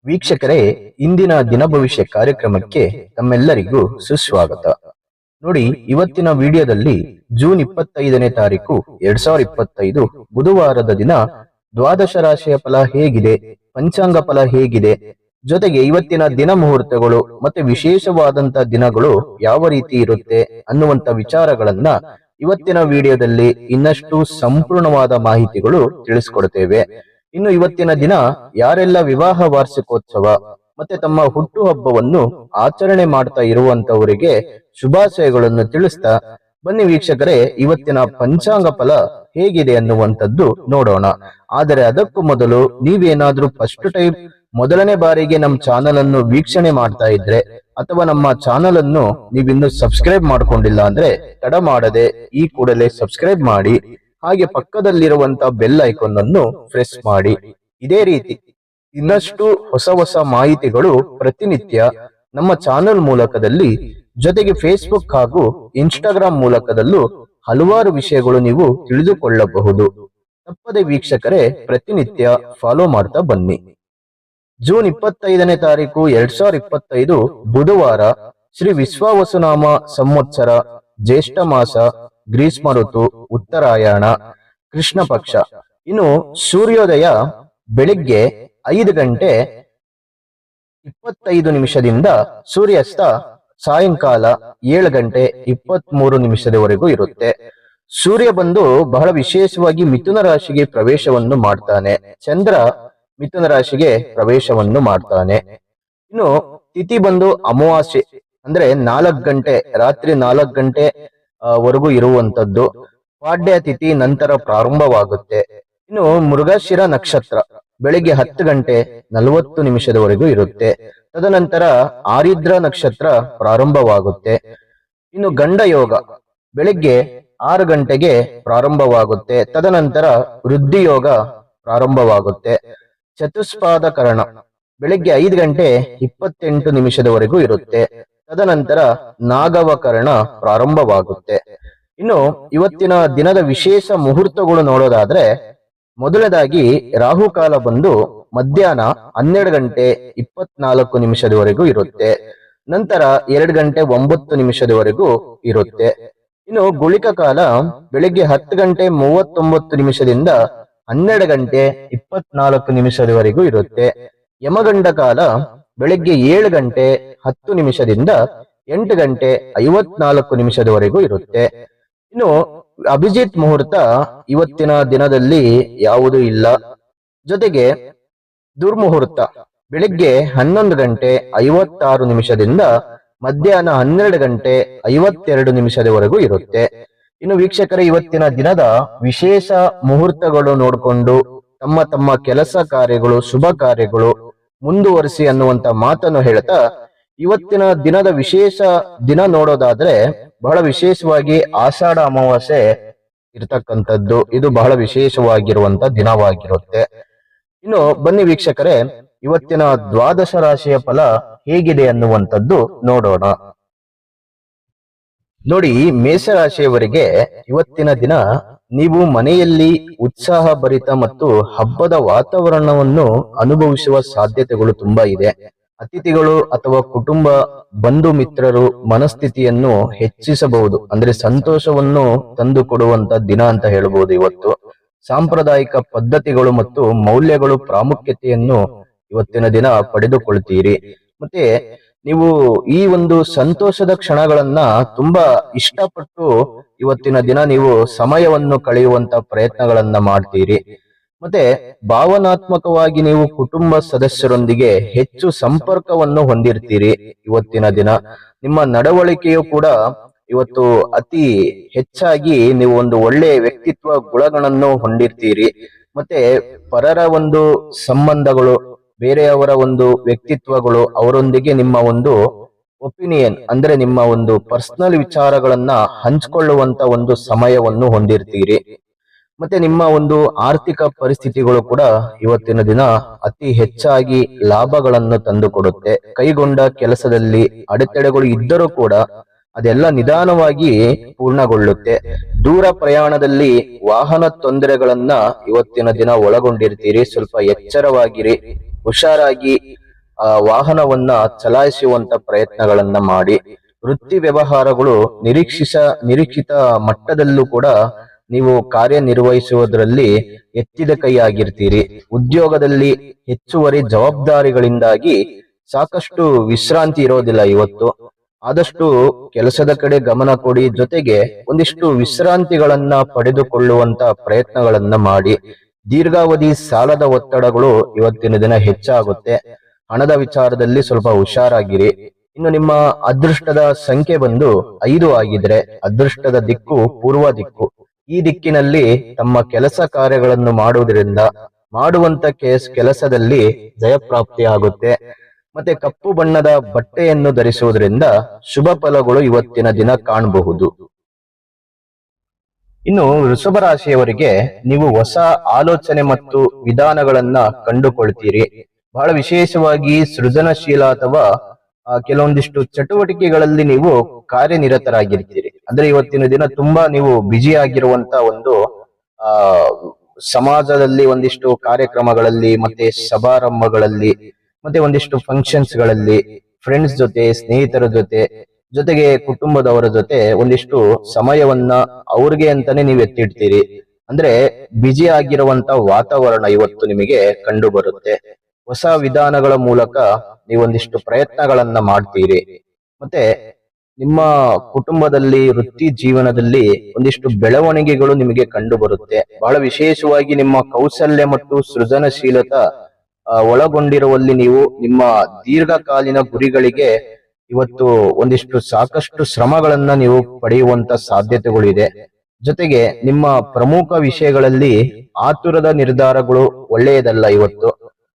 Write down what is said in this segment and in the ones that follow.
ವೀಕ್ಷಕರೇ, ಇಂದಿನ ದಿನ ಭವಿಷ್ಯ ಕಾರ್ಯಕ್ರಮಕ್ಕೆ ತಮ್ಮೆಲ್ಲರಿಗೂ ಸುಸ್ವಾಗತ. ನೋಡಿ, ಇವತ್ತಿನ ವಿಡಿಯೋದಲ್ಲಿ ಜೂನ್ 25ನೇ ತಾರೀಕು 2025 ಬುಧವಾರದ ದಿನ ದ್ವಾದಶ ರಾಶಿಯ ಫಲ ಹೇಗಿದೆ, ಪಂಚಾಂಗ ಫಲ ಹೇಗಿದೆ, ಜೊತೆಗೆ ಇವತ್ತಿನ ದಿನ ಮುಹೂರ್ತಗಳು ಮತ್ತೆ ವಿಶೇಷವಾದಂತ ದಿನಗಳು ಯಾವ ರೀತಿ ಇರುತ್ತೆ ಅನ್ನುವಂತ ವಿಚಾರಗಳನ್ನ ಇವತ್ತಿನ ವಿಡಿಯೋದಲ್ಲಿ ಇನ್ನಷ್ಟು ಸಂಪೂರ್ಣವಾದ ಮಾಹಿತಿಗಳು ತಿಳಿಸ್ಕೊಡ್ತೇವೆ. ಇನ್ನು ಇವತ್ತಿನ ದಿನ ಯಾರೆಲ್ಲ ವಿವಾಹ ವಾರ್ಷಿಕೋತ್ಸವ ಮತ್ತೆ ತಮ್ಮ ಹುಟ್ಟು ಹಬ್ಬವನ್ನು ಆಚರಣೆ ಮಾಡ್ತಾ ಇರುವಂತವರಿಗೆ ಶುಭಾಶಯಗಳನ್ನು ತಿಳಿಸ್ತಾ ಬನ್ನಿ ವೀಕ್ಷಕರೇ, ಇವತ್ತಿನ ಪಂಚಾಂಗ ಫಲ ಹೇಗಿದೆ ಅನ್ನುವಂಥದ್ದು ನೋಡೋಣ. ಆದರೆ ಅದಕ್ಕೂ ಮೊದಲು ನೀವೇನಾದ್ರೂ ಫಸ್ಟ್ ಟೈಮ್ ಮೊದಲನೇ ಬಾರಿಗೆ ನಮ್ಮ ಚಾನಲ್ ಅನ್ನು ವೀಕ್ಷಣೆ ಮಾಡ್ತಾ ಇದ್ರೆ ಅಥವಾ ನಮ್ಮ ಚಾನಲ್ ಅನ್ನು ನೀವಿನ್ನು ಸಬ್ಸ್ಕ್ರೈಬ್ ಮಾಡ್ಕೊಂಡಿಲ್ಲ ಅಂದ್ರೆ ತಡ ಮಾಡದೆ ಈ ಕೂಡಲೇ ಸಬ್ಸ್ಕ್ರೈಬ್ ಮಾಡಿ, ಹಾಗೆ ಪಕ್ಕದಲ್ಲಿರುವಂತ ಬೆಲ್ ಐಕಾನ್ ಅನ್ನು ಪ್ರೆಸ್ ಮಾಡಿ. ಇದೇ ರೀತಿ ಇನ್ನಷ್ಟು ಹೊಸ ಹೊಸ ಮಾಹಿತಿಗಳು ಪ್ರತಿನಿತ್ಯ ನಮ್ಮ ಚಾನೆಲ್ ಮೂಲಕದಲ್ಲಿ, ಜೊತೆಗೆ ಫೇಸ್ಬುಕ್ ಹಾಗೂ ಇನ್ಸ್ಟಾಗ್ರಾಮ್ ಮೂಲಕದಲ್ಲೂ ಹಲವಾರು ವಿಷಯಗಳು ನೀವು ತಿಳಿದುಕೊಳ್ಳಬಹುದು. ತಪ್ಪದೆ ವೀಕ್ಷಕರೇ ಪ್ರತಿನಿತ್ಯ ಫಾಲೋ ಮಾಡ್ತಾ ಬನ್ನಿ. ಜೂನ್ 25ನೇ ತಾರೀಕು 2025 ಬುಧವಾರ, ಶ್ರೀ ವಿಶ್ವಾವಸುನಾಮ ಸಂವತ್ಸರ, ಜ್ಯೇಷ್ಠ ಮಾಸ, ಗ್ರೀಷ್ಮ ಋತು, ಉತ್ತರಾಯಣ, ಕೃಷ್ಣ ಪಕ್ಷ. ಇನ್ನು ಸೂರ್ಯೋದಯ ಬೆಳಿಗ್ಗೆ 5 ಗಂಟೆ 25 ನಿಮಿಷದಿಂದ ಸೂರ್ಯಾಸ್ತ ಸಾಯಂಕಾಲ 7 ಗಂಟೆ 23 ನಿಮಿಷದವರೆಗೂ ಇರುತ್ತೆ. ಸೂರ್ಯ ಬಂದು ಬಹಳ ವಿಶೇಷವಾಗಿ ಮಿಥುನ ರಾಶಿಗೆ ಪ್ರವೇಶವನ್ನು ಮಾಡ್ತಾನೆ, ಚಂದ್ರ ಮಿಥುನ ರಾಶಿಗೆ ಪ್ರವೇಶವನ್ನು ಮಾಡ್ತಾನೆ. ಇನ್ನು ತಿಥಿ ಬಂದು ಅಮಾವಾಸ್ಯೆ, ಅಂದ್ರೆ 4 ಗಂಟೆ ರಾತ್ರಿ 4 ಗಂಟೆ ವರೆಗೂ ಇರುವಂತದ್ದು. ಪಾಡ್ಯ ತಿಥಿ ನಂತರ ಪ್ರಾರಂಭವಾಗುತ್ತೆ. ಇನ್ನು ಮೃಗಶಿರ ನಕ್ಷತ್ರ ಬೆಳಿಗ್ಗೆ 10 ಗಂಟೆ 40 ನಿಮಿಷದವರೆಗೂ ಇರುತ್ತೆ. ತದನಂತರ ಆರಿದ್ರ ನಕ್ಷತ್ರ ಪ್ರಾರಂಭವಾಗುತ್ತೆ. ಇನ್ನು ಗಂಡ ಯೋಗ ಬೆಳಿಗ್ಗೆ 6 ಗಂಟೆಗೆ ಪ್ರಾರಂಭವಾಗುತ್ತೆ. ತದನಂತರ ವೃದ್ಧಿ ಯೋಗ ಪ್ರಾರಂಭವಾಗುತ್ತೆ. ಚತುಷ್ಪಾದ ಕರಣ ಬೆಳಿಗ್ಗೆ 5 ಗಂಟೆ 28 ನಿಮಿಷದವರೆಗೂ ಇರುತ್ತೆ. ತದನಂತರ ನಾಗವಕರಣ ಪ್ರಾರಂಭವಾಗುತ್ತೆ. ಇನ್ನು ಇವತ್ತಿನ ದಿನದ ವಿಶೇಷ ಮುಹೂರ್ತಗಳು ನೋಡೋದಾದ್ರೆ, ಮೊದಲನೇದಾಗಿ ರಾಹುಕಾಲ ಬಂದು ಮಧ್ಯಾಹ್ನ 12 ಗಂಟೆ 24 ನಿಮಿಷದವರೆಗೂ ಇರುತ್ತೆ. ನಂತರ 2 ಗಂಟೆ 9 ನಿಮಿಷದವರೆಗೂ ಇರುತ್ತೆ. ಇನ್ನು ಗುಳಿಕ ಕಾಲ ಬೆಳಿಗ್ಗೆ 10 ಗಂಟೆ 39 ನಿಮಿಷದಿಂದ 12 ಗಂಟೆ 24 ನಿಮಿಷದವರೆಗೂ ಇರುತ್ತೆ. ಯಮಗಂಡ ಕಾಲ ಬೆಳಿಗ್ಗೆ 7 ಗಂಟೆ 10 ನಿಮಿಷದಿಂದ 8 ಗಂಟೆ 54 ನಿಮಿಷದವರೆಗೂ ಇರುತ್ತೆ. ಇನ್ನು ಅಭಿಜಿತ್ ಮುಹೂರ್ತ ಇವತ್ತಿನ ದಿನದಲ್ಲಿ ಯಾವುದೂ ಇಲ್ಲ. ಜೊತೆಗೆ ದುರ್ಮುಹೂರ್ತ ಬೆಳಿಗ್ಗೆ 11 ಗಂಟೆ 56 ನಿಮಿಷದಿಂದ ಮಧ್ಯಾಹ್ನ 12 ಗಂಟೆ 52 ನಿಮಿಷದವರೆಗೂ ಇರುತ್ತೆ. ಇನ್ನು ವೀಕ್ಷಕರೇ, ಇವತ್ತಿನ ದಿನದ ವಿಶೇಷ ಮುಹೂರ್ತಗಳು ನೋಡಿಕೊಂಡು ತಮ್ಮ ತಮ್ಮ ಕೆಲಸ ಕಾರ್ಯಗಳು, ಶುಭ ಕಾರ್ಯಗಳು ಮುಂದುವರಿಸಿ ಅನ್ನುವಂತ ಮಾತನ್ನು ಹೇಳ್ತಾ, ಇವತ್ತಿನ ದಿನದ ವಿಶೇಷ ದಿನ ನೋಡೋದಾದ್ರೆ ಬಹಳ ವಿಶೇಷವಾಗಿ ಆಷಾಢ ಅಮಾವಾಸ್ಯೆ ಇರ್ತಕ್ಕಂಥದ್ದು. ಇದು ಬಹಳ ವಿಶೇಷವಾಗಿರುವಂತ ದಿನವಾಗಿರುತ್ತೆ. ಇನ್ನು ಬನ್ನಿ ವೀಕ್ಷಕರೇ, ಇವತ್ತಿನ ದ್ವಾದಶ ರಾಶಿಯ ಫಲ ಹೇಗಿದೆ ಅನ್ನುವಂಥದ್ದು ನೋಡೋಣ. ನೋಡಿ, ಮೇಷರಾಶಿಯವರಿಗೆ ಇವತ್ತಿನ ದಿನ ನೀವು ಮನೆಯಲ್ಲಿ ಉತ್ಸಾಹ ಭರಿತ ಮತ್ತು ಹಬ್ಬದ ವಾತಾವರಣವನ್ನು ಅನುಭವಿಸುವ ಸಾಧ್ಯತೆಗಳು ತುಂಬಾ ಇದೆ. ಅತಿಥಿಗಳು ಅಥವಾ ಕುಟುಂಬ ಬಂಧು ಮಿತ್ರರು ಮನಸ್ಥಿತಿಯನ್ನು ಹೆಚ್ಚಿಸಬಹುದು, ಅಂದ್ರೆ ಸಂತೋಷವನ್ನು ತಂದು ಕೊಡುವಂತ ದಿನ ಅಂತ ಹೇಳ್ಬೋದು. ಇವತ್ತು ಸಾಂಪ್ರದಾಯಿಕ ಪದ್ಧತಿಗಳು ಮತ್ತು ಮೌಲ್ಯಗಳು ಪ್ರಾಮುಖ್ಯತೆಯನ್ನು ಇವತ್ತಿನ ದಿನ ಪಡೆದುಕೊಳ್ತೀರಿ. ಮತ್ತೆ ನೀವು ಈ ಒಂದು ಸಂತೋಷದ ಕ್ಷಣಗಳನ್ನ ತುಂಬಾ ಇಷ್ಟಪಟ್ಟು ಇವತ್ತಿನ ದಿನ ನೀವು ಸಮಯವನ್ನು ಕಳೆಯುವಂತ ಪ್ರಯತ್ನಗಳನ್ನ ಮಾಡ್ತೀರಿ. ಮತ್ತೆ ಭಾವನಾತ್ಮಕವಾಗಿ ನೀವು ಕುಟುಂಬ ಸದಸ್ಯರೊಂದಿಗೆ ಹೆಚ್ಚು ಸಂಪರ್ಕವನ್ನು ಹೊಂದಿರ್ತೀರಿ. ಇವತ್ತಿನ ದಿನ ನಿಮ್ಮ ನಡವಳಿಕೆಯು ಕೂಡ ಇವತ್ತು ಅತಿ ಹೆಚ್ಚಾಗಿ ನೀವು ಒಂದು ಒಳ್ಳೆಯ ವ್ಯಕ್ತಿತ್ವ ಗುಣಗಳನ್ನು ಹೊಂದಿರ್ತೀರಿ. ಮತ್ತೆ ಪರರ ಒಂದು ಸಂಬಂಧಗಳು, ಬೇರೆಯವರ ಒಂದು ವ್ಯಕ್ತಿತ್ವಗಳು, ಅವರೊಂದಿಗೆ ನಿಮ್ಮ ಒಂದು ಒಪಿನಿಯನ್ ಅಂದ್ರೆ ನಿಮ್ಮ ಒಂದು ಪರ್ಸನಲ್ ವಿಚಾರಗಳನ್ನ ಹಂಚಿಕೊಳ್ಳುವಂತ ಒಂದು ಸಮಯವನ್ನು ಹೊಂದಿರ್ತೀರಿ. ಮತ್ತೆ ನಿಮ್ಮ ಒಂದು ಆರ್ಥಿಕ ಪರಿಸ್ಥಿತಿಗಳು ಕೂಡ ಇವತ್ತಿನ ದಿನ ಅತಿ ಹೆಚ್ಚಾಗಿ ಲಾಭಗಳನ್ನು ತಂದುಕೊಡುತ್ತೆ. ಕೈಗೊಂಡ ಕೆಲಸದಲ್ಲಿ ಅಡೆತಡೆಗಳು ಇದ್ದರೂ ಕೂಡ ಅದೆಲ್ಲ ನಿಧಾನವಾಗಿ ಪೂರ್ಣಗೊಳ್ಳುತ್ತೆ. ದೂರ ಪ್ರಯಾಣದಲ್ಲಿ ವಾಹನ ತೊಂದರೆಗಳನ್ನ ಇವತ್ತಿನ ದಿನ ಒಳಗೊಂಡಿರ್ತೀರಿ. ಸ್ವಲ್ಪ ಎಚ್ಚರವಾಗಿರಿ, ಹುಷಾರಾಗಿ ವಾಹನವನ್ನ ಚಲಾಯಿಸುವಂತ ಪ್ರಯತ್ನಗಳನ್ನ ಮಾಡಿ. ವೃತ್ತಿ ವ್ಯವಹಾರಗಳು ನಿರೀಕ್ಷಿತ ಮಟ್ಟದಲ್ಲೂ ಕೂಡ ನೀವು ಕಾರ್ಯನಿರ್ವಹಿಸುವುದರಲ್ಲಿ ಎತ್ತಿದ ಕೈ ಆಗಿರ್ತೀರಿ. ಉದ್ಯೋಗದಲ್ಲಿ ಹೆಚ್ಚುವರಿ ಜವಾಬ್ದಾರಿಗಳಿಂದಾಗಿ ಸಾಕಷ್ಟು ವಿಶ್ರಾಂತಿ ಇರೋದಿಲ್ಲ ಇವತ್ತು. ಆದಷ್ಟು ಕೆಲಸದ ಕಡೆ ಗಮನ ಕೊಡಿ, ಜೊತೆಗೆ ಒಂದಿಷ್ಟು ವಿಶ್ರಾಂತಿಗಳನ್ನ ಪಡೆದುಕೊಳ್ಳುವಂತ ಪ್ರಯತ್ನಗಳನ್ನ ಮಾಡಿ. ದೀರ್ಘಾವಧಿ ಸಾಲದ ಒತ್ತಡಗಳು ಇವತ್ತಿನ ದಿನ ಹೆಚ್ಚಾಗುತ್ತೆ. ಹಣದ ವಿಚಾರದಲ್ಲಿ ಸ್ವಲ್ಪ ಹುಷಾರಾಗಿರಿ. ಇನ್ನು ನಿಮ್ಮ ಅದೃಷ್ಟದ ಸಂಖ್ಯೆ ಬಂದು 5 ಆಗಿದ್ರೆ ಅದೃಷ್ಟದ ದಿಕ್ಕು ಪೂರ್ವ ದಿಕ್ಕು. ಈ ದಿಕ್ಕಿನಲ್ಲಿ ತಮ್ಮ ಕೆಲಸ ಕಾರ್ಯಗಳನ್ನು ಮಾಡುವುದರಿಂದ ಮಾಡುವಂತ ಕೆಲಸದಲ್ಲಿ ಜಯಪ್ರಾಪ್ತಿ ಆಗುತ್ತೆ. ಮತ್ತೆ ಕಪ್ಪು ಬಣ್ಣದ ಬಟ್ಟೆಯನ್ನು ಧರಿಸುವುದರಿಂದ ಶುಭ ಫಲಗಳು ಇವತ್ತಿನ ದಿನ ಕಾಣಬಹುದು. ಇನ್ನು ವೃಷಭ ರಾಶಿಯವರಿಗೆ ನೀವು ಹೊಸ ಆಲೋಚನೆ ಮತ್ತು ವಿಧಾನಗಳನ್ನ ಕಂಡುಕೊಳ್ತೀರಿ. ಬಹಳ ವಿಶೇಷವಾಗಿ ಸೃಜನಶೀಲ ಅಥವಾ ಕೆಲವೊಂದಿಷ್ಟು ಚಟುವಟಿಕೆಗಳಲ್ಲಿ ನೀವು ಕಾರ್ಯನಿರತರಾಗಿರ್ತೀರಿ. ಅಂದ್ರೆ ಇವತ್ತಿನ ದಿನ ತುಂಬಾ ನೀವು ಬ್ಯುಸಿ ಆಗಿರುವಂತ ಒಂದು ಸಮಾಜದಲ್ಲಿ ಒಂದಿಷ್ಟು ಕಾರ್ಯಕ್ರಮಗಳಲ್ಲಿ, ಮತ್ತೆ ಸಮಾರಂಭಗಳಲ್ಲಿ, ಮತ್ತೆ ಒಂದಿಷ್ಟು ಫಂಕ್ಷನ್ಸ್ ಗಳಲ್ಲಿ ಫ್ರೆಂಡ್ಸ್ ಜೊತೆ, ಸ್ನೇಹಿತರ ಜೊತೆಗೆ ಕುಟುಂಬದವರ ಜೊತೆ ಒಂದಿಷ್ಟು ಸಮಯವನ್ನ ಅವ್ರಿಗೆ ಅಂತಾನೆ ನೀವು ಎತ್ತಿಡ್ತೀರಿ. ಅಂದ್ರೆ ಬ್ಯುಸಿ ಆಗಿರುವಂತ ವಾತಾವರಣ ಇವತ್ತು ನಿಮಗೆ ಕಂಡು ಬರುತ್ತೆ. ಹೊಸ ವಿಧಾನಗಳ ಮೂಲಕ ನೀವೊಂದಿಷ್ಟು ಪ್ರಯತ್ನಗಳನ್ನ ಮಾಡ್ತೀರಿ. ಮತ್ತೆ ನಿಮ್ಮ ಕುಟುಂಬದಲ್ಲಿ, ವೃತ್ತಿ ಜೀವನದಲ್ಲಿ ಒಂದಿಷ್ಟು ಬೆಳವಣಿಗೆಗಳು ನಿಮಗೆ ಕಂಡು ಬರುತ್ತೆ. ಬಹಳ ವಿಶೇಷವಾಗಿ ನಿಮ್ಮ ಕೌಶಲ್ಯ ಮತ್ತು ಸೃಜನಶೀಲತಾ ಒಳಗೊಂಡಿರುವಲ್ಲಿ ನೀವು ನಿಮ್ಮ ದೀರ್ಘಕಾಲೀನ ಗುರಿಗಳಿಗೆ ಇವತ್ತು ಒಂದಿಷ್ಟು ಸಾಕಷ್ಟು ಶ್ರಮಗಳನ್ನ ನೀವು ಪಡೆಯುವಂತ ಸಾಧ್ಯತೆಗಳಿದೆ. ಜೊತೆಗೆ ನಿಮ್ಮ ಪ್ರಮುಖ ವಿಷಯಗಳಲ್ಲಿ ಆತುರದ ನಿರ್ಧಾರಗಳು ಒಳ್ಳೆಯದಲ್ಲ. ಇವತ್ತು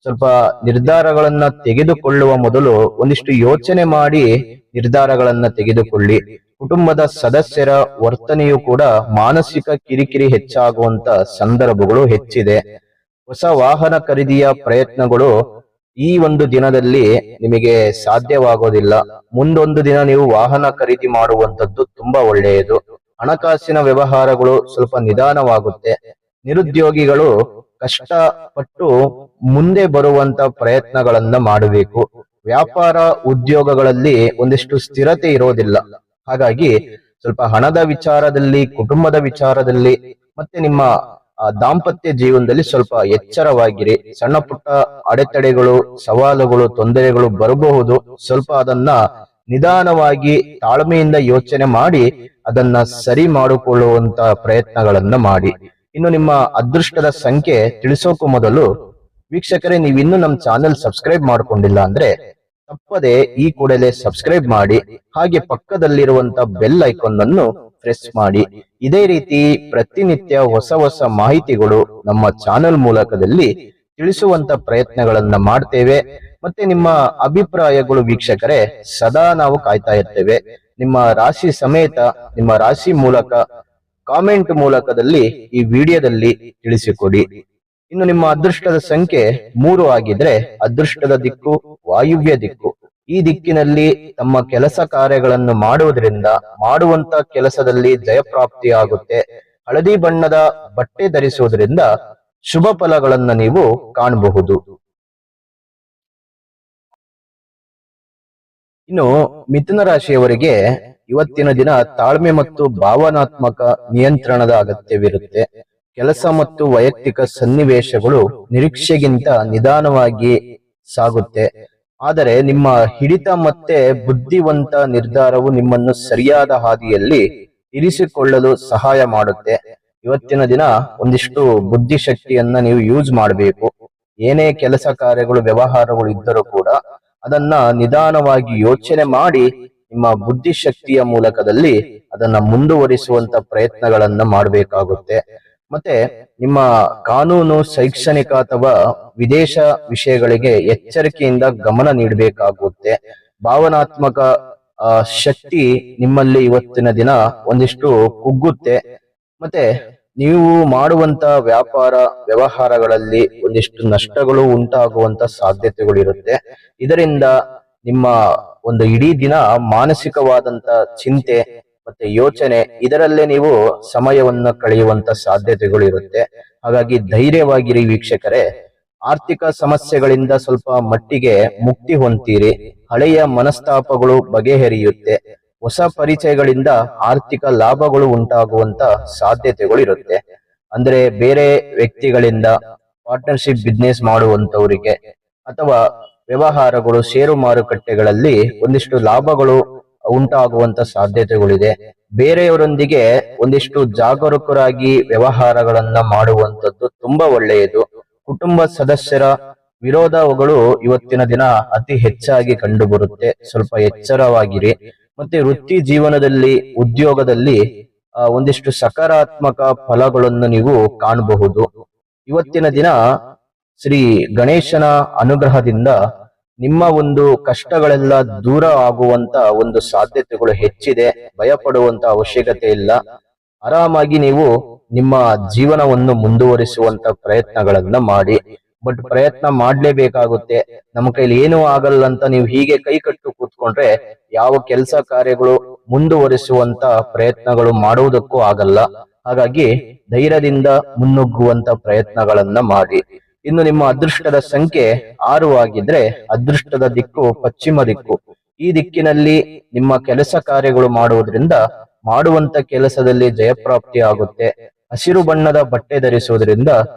ಸ್ವಲ್ಪ ನಿರ್ಧಾರಗಳನ್ನ ತೆಗೆದುಕೊಳ್ಳುವ ಮೊದಲು ಒಂದಿಷ್ಟು ಯೋಚನೆ ಮಾಡಿ ನಿರ್ಧಾರಗಳನ್ನ ತೆಗೆದುಕೊಳ್ಳಿ. ಕುಟುಂಬದ ಸದಸ್ಯರ ವರ್ತನೆಯು ಕೂಡ ಮಾನಸಿಕ ಕಿರಿಕಿರಿ ಹೆಚ್ಚಾಗುವಂತ ಸಂದರ್ಭಗಳು ಹೆಚ್ಚಿದೆ. ಹೊಸ ವಾಹನ ಖರೀದಿಯ ಪ್ರಯತ್ನಗಳು ಈ ಒಂದು ದಿನದಲ್ಲಿ ನಿಮಗೆ ಸಾಧ್ಯವಾಗೋದಿಲ್ಲ. ಮುಂದೊಂದು ದಿನ ನೀವು ವಾಹನ ಖರೀದಿ ಮಾಡುವಂತದ್ದು ತುಂಬಾ ಒಳ್ಳೆಯದು. ಹಣಕಾಸಿನ ವ್ಯವಹಾರಗಳು ಸ್ವಲ್ಪ ನಿಧಾನವಾಗುತ್ತೆ. ನಿರುದ್ಯೋಗಿಗಳು ಕಷ್ಟಪಟ್ಟು ಮುಂದೆ ಬರುವಂತ ಪ್ರಯತ್ನಗಳನ್ನ ಮಾಡಬೇಕು. ವ್ಯಾಪಾರ ಉದ್ಯೋಗಗಳಲ್ಲಿ ಒಂದಿಷ್ಟು ಸ್ಥಿರತೆ ಇರೋದಿಲ್ಲ. ಹಾಗಾಗಿ ಸ್ವಲ್ಪ ಹಣದ ವಿಚಾರದಲ್ಲಿ, ಕುಟುಂಬದ ವಿಚಾರದಲ್ಲಿ, ಮತ್ತೆ ನಿಮ್ಮ ದಾಂಪತ್ಯ ಜೀವನದಲ್ಲಿ ಸ್ವಲ್ಪ ಎಚ್ಚರವಾಗಿರಿ. ಸಣ್ಣ ಪುಟ್ಟ ಅಡೆತಡೆಗಳು, ಸವಾಲುಗಳು, ತೊಂದರೆಗಳು ಬರಬಹುದು. ಸ್ವಲ್ಪ ಅದನ್ನ ನಿಧಾನವಾಗಿ ತಾಳ್ಮೆಯಿಂದ ಯೋಚನೆ ಮಾಡಿ ಅದನ್ನ ಸರಿ ಮಾಡಿಕೊಳ್ಳುವಂತ ಪ್ರಯತ್ನಗಳನ್ನ ಮಾಡಿ. ಇನ್ನು ನಿಮ್ಮ ಅದೃಷ್ಟದ ಸಂಖ್ಯೆ ತಿಳಿಸೋಕು ಮೊದಲು ವೀಕ್ಷಕರೇ, ನೀವಿನ್ನು ನಮ್ಮ ಚಾನೆಲ್ ಸಬ್ಸ್ಕ್ರೈಬ್ ಮಾಡ್ಕೊಂಡಿಲ್ಲ ಅಂದ್ರೆ ತಪ್ಪದೆ ಈ ಕೂಡಲೇ ಸಬ್ಸ್ಕ್ರೈಬ್ ಮಾಡಿ. ಹಾಗೆ ಪಕ್ಕದಲ್ಲಿರುವಂತ ಬೆಲ್ ಐಕಾನ್ ಅನ್ನು ಪ್ರೆಸ್ ಮಾಡಿ. ಇದೇ ರೀತಿ ಪ್ರತಿನಿತ್ಯ ಹೊಸ ಮಾಹಿತಿಗಳು ನಮ್ಮ ಚಾನೆಲ್ ಮೂಲಕದಲ್ಲಿ ತಿಳಿಸುವಂತ ಪ್ರಯತ್ನಗಳನ್ನ ಮಾಡ್ತೇವೆ. ಮತ್ತೆ ನಿಮ್ಮ ಅಭಿಪ್ರಾಯಗಳು ವೀಕ್ಷಕರೇ ಸದಾ ನಾವು ಕಾಯ್ತಾ ಇರ್ತೇವೆ. ನಿಮ್ಮ ರಾಶಿ ಸಮೇತ, ನಿಮ್ಮ ರಾಶಿ ಮೂಲಕ, ಕಾಮೆಂಟ್ ಮೂಲಕದಲ್ಲಿ ಈ ವಿಡಿಯೋದಲ್ಲಿ ತಿಳಿಸಿಕೊಡಿ. ಇನ್ನು ನಿಮ್ಮ ಅದೃಷ್ಟದ ಸಂಖ್ಯೆ 3 ಆಗಿದ್ರೆ ಅದೃಷ್ಟದ ದಿಕ್ಕು ವಾಯುವ್ಯ ದಿಕ್ಕು. ಈ ದಿಕ್ಕಿನಲ್ಲಿ ತಮ್ಮ ಕೆಲಸ ಕಾರ್ಯಗಳನ್ನು ಮಾಡುವುದರಿಂದ ಮಾಡುವಂತ ಕೆಲಸದಲ್ಲಿ ಜಯಪ್ರಾಪ್ತಿ ಆಗುತ್ತೆ. ಹಳದಿ ಬಣ್ಣದ ಬಟ್ಟೆ ಧರಿಸುವುದರಿಂದ ಶುಭ ಫಲಗಳನ್ನ ನೀವು ಕಾಣಬಹುದು. ಇನ್ನು ಮಿಥುನ ರಾಶಿಯವರಿಗೆ ಇವತ್ತಿನ ದಿನ ತಾಳ್ಮೆ ಮತ್ತು ಭಾವನಾತ್ಮಕ ನಿಯಂತ್ರಣದ ಅಗತ್ಯವಿರುತ್ತೆ. ಕೆಲಸ ಮತ್ತು ವೈಯಕ್ತಿಕ ಸನ್ನಿವೇಶಗಳು ನಿರೀಕ್ಷೆಗಿಂತ ನಿಧಾನವಾಗಿ ಸಾಗುತ್ತೆ. ಆದರೆ ನಿಮ್ಮ ಹಿಡಿತ ಮತ್ತೆ ಬುದ್ಧಿವಂತ ನಿರ್ಧಾರವು ನಿಮ್ಮನ್ನು ಸರಿಯಾದ ಹಾದಿಯಲ್ಲಿ ಇರಿಸಿಕೊಳ್ಳಲು ಸಹಾಯ ಮಾಡುತ್ತೆ. ಇವತ್ತಿನ ದಿನ ಒಂದಿಷ್ಟು ಬುದ್ಧಿಶಕ್ತಿಯನ್ನ ನೀವು ಯೂಸ್ ಮಾಡಬೇಕು. ಏನೇ ಕೆಲಸ ಕಾರ್ಯಗಳು, ವ್ಯವಹಾರಗಳು ಇದ್ದರೂ ಕೂಡ ಅದನ್ನ ನಿಧಾನವಾಗಿ ಯೋಚನೆ ಮಾಡಿ ನಿಮ್ಮ ಬುದ್ಧಿಶಕ್ತಿಯ ಮೂಲಕದಲ್ಲಿ ಅದನ್ನ ಮುಂದುವರಿಸುವಂತ ಪ್ರಯತ್ನಗಳನ್ನ ಮಾಡಬೇಕಾಗುತ್ತೆ. ಮತ್ತೆ ನಿಮ್ಮ ಕಾನೂನು, ಶೈಕ್ಷಣಿಕ ಅಥವಾ ವಿದೇಶ ವಿಷಯಗಳಿಗೆ ಎಚ್ಚರಿಕೆಯಿಂದ ಗಮನ ನೀಡಬೇಕಾಗುತ್ತೆ. ಭಾವನಾತ್ಮಕ ಶಕ್ತಿ ನಿಮ್ಮಲ್ಲಿ ಇವತ್ತಿನ ದಿನ ಒಂದಿಷ್ಟು ಕುಗ್ಗುತ್ತೆ. ಮತ್ತೆ ನೀವು ಮಾಡುವಂತ ವ್ಯಾಪಾರ ವ್ಯವಹಾರಗಳಲ್ಲಿ ಒಂದಿಷ್ಟು ನಷ್ಟಗಳು ಉಂಟಾಗುವಂತ ಸಾಧ್ಯತೆಗಳು ಇರುತ್ತೆ. ಇದರಿಂದ ನಿಮ್ಮ ಒಂದು ಇಡೀ ದಿನ ಮಾನಸಿಕವಾದಂತ ಚಿಂತೆ ಮತ್ತೆ ಯೋಚನೆ, ಇದರಲ್ಲೇ ನೀವು ಸಮಯವನ್ನ ಕಳೆಯುವಂತ ಸಾಧ್ಯತೆಗಳು ಇರುತ್ತೆ. ಹಾಗಾಗಿ ಧೈರ್ಯವಾಗಿರಿ ವೀಕ್ಷಕರೇ. ಆರ್ಥಿಕ ಸಮಸ್ಯೆಗಳಿಂದ ಸ್ವಲ್ಪ ಮಟ್ಟಿಗೆ ಮುಕ್ತಿ ಹೊಂತೀರಿ. ಹಳೆಯ ಮನಸ್ತಾಪಗಳು ಬಗೆಹರಿಯುತ್ತೆ. ಹೊಸ ಪರಿಚಯಗಳಿಂದ ಆರ್ಥಿಕ ಲಾಭಗಳು ಉಂಟಾಗುವಂತ ಸಾಧ್ಯತೆಗಳು ಇರುತ್ತೆ. ಅಂದ್ರೆ ಬೇರೆ ವ್ಯಕ್ತಿಗಳಿಂದ ಪಾರ್ಟ್ನರ್ಶಿಪ್ ಬಿಸ್ನೆಸ್ ಮಾಡುವಂತವರಿಗೆ ಅಥವಾ ವ್ಯವಹಾರಗಳು ಷೇರು ಮಾರುಕಟ್ಟೆಗಳಲ್ಲಿ ಒಂದಿಷ್ಟು ಲಾಭಗಳು ಉಂಟಾಗುವಂತ ಸಾಧ್ಯತೆಗಳಿದೆ. ಬೇರೆಯವರೊಂದಿಗೆ ಒಂದಿಷ್ಟು ಜಾಗರೂಕರಾಗಿ ವ್ಯವಹಾರಗಳನ್ನ ಮಾಡುವಂತದ್ದು ತುಂಬಾ ಒಳ್ಳೆಯದು. ಕುಟುಂಬ ಸದಸ್ಯರ ವಿರೋಧಗಳು ಇವತ್ತಿನ ದಿನ ಅತಿ ಹೆಚ್ಚಾಗಿ ಕಂಡು ಬರುತ್ತೆ. ಸ್ವಲ್ಪ ಎಚ್ಚರವಾಗಿರಿ. ಮತ್ತೆ ವೃತ್ತಿ ಜೀವನದಲ್ಲಿ, ಉದ್ಯೋಗದಲ್ಲಿ ಒಂದಿಷ್ಟು ಸಕಾರಾತ್ಮಕ ಫಲಗಳನ್ನು ನೀವು ಕಾಣಬಹುದು. ಇವತ್ತಿನ ದಿನ ಶ್ರೀ ಗಣೇಶನ ಅನುಗ್ರಹದಿಂದ ನಿಮ್ಮ ಒಂದು ಕಷ್ಟಗಳೆಲ್ಲ ದೂರ ಆಗುವಂತ ಒಂದು ಸಾಧ್ಯತೆಗಳು ಹೆಚ್ಚಿದೆ. ಭಯಪಡುವಂತ ಅವಶ್ಯಕತೆ ಇಲ್ಲ. ಆರಾಮಾಗಿ ನೀವು ನಿಮ್ಮ ಜೀವನವನ್ನು ಮುಂದುವರಿಸುವಂತ ಪ್ರಯತ್ನಗಳನ್ನ ಮಾಡಿ. ಬಟ್ ಪ್ರಯತ್ನ ಮಾಡ್ಲೇಬೇಕಾಗುತ್ತೆ. ನಮ್ಮ ಕೈಲಿ ಏನೂ ಆಗಲ್ಲ ಅಂತ ನೀವು ಹೀಗೆ ಕೈ ಕಟ್ಟು ಕೂತ್ಕೊಂಡ್ರೆ ಯಾವ ಕೆಲಸ ಕಾರ್ಯಗಳು ಮುಂದುವರಿಸುವಂತ ಪ್ರಯತ್ನಗಳು ಮಾಡುವುದಕ್ಕೂ ಆಗಲ್ಲ. ಹಾಗಾಗಿ ಧೈರ್ಯದಿಂದ ಮುನ್ನುಗ್ಗುವಂತ ಪ್ರಯತ್ನಗಳನ್ನ ಮಾಡಿ. ಇನ್ನು ನಿಮ್ಮ ಅದೃಷ್ಟದ ಸಂಖ್ಯೆ 6 ಆಗಿದ್ರೆ ಅದೃಷ್ಟದ ದಿಕ್ಕು ಪಶ್ಚಿಮ ದಿಕ್ಕು. ಈ ದಿಕ್ಕಿನಲ್ಲಿ ನಿಮ್ಮ ಕೆಲಸ ಕಾರ್ಯಗಳು ಮಾಡುವುದರಿಂದ ಮಾಡುವಂತ ಕೆಲಸದಲ್ಲಿ ಜಯಪ್ರಾಪ್ತಿ ಆಗುತ್ತೆ. ಹಸಿರು ಬಣ್ಣದ ಬಟ್ಟೆ ಧರಿಸುವುದರಿಂದ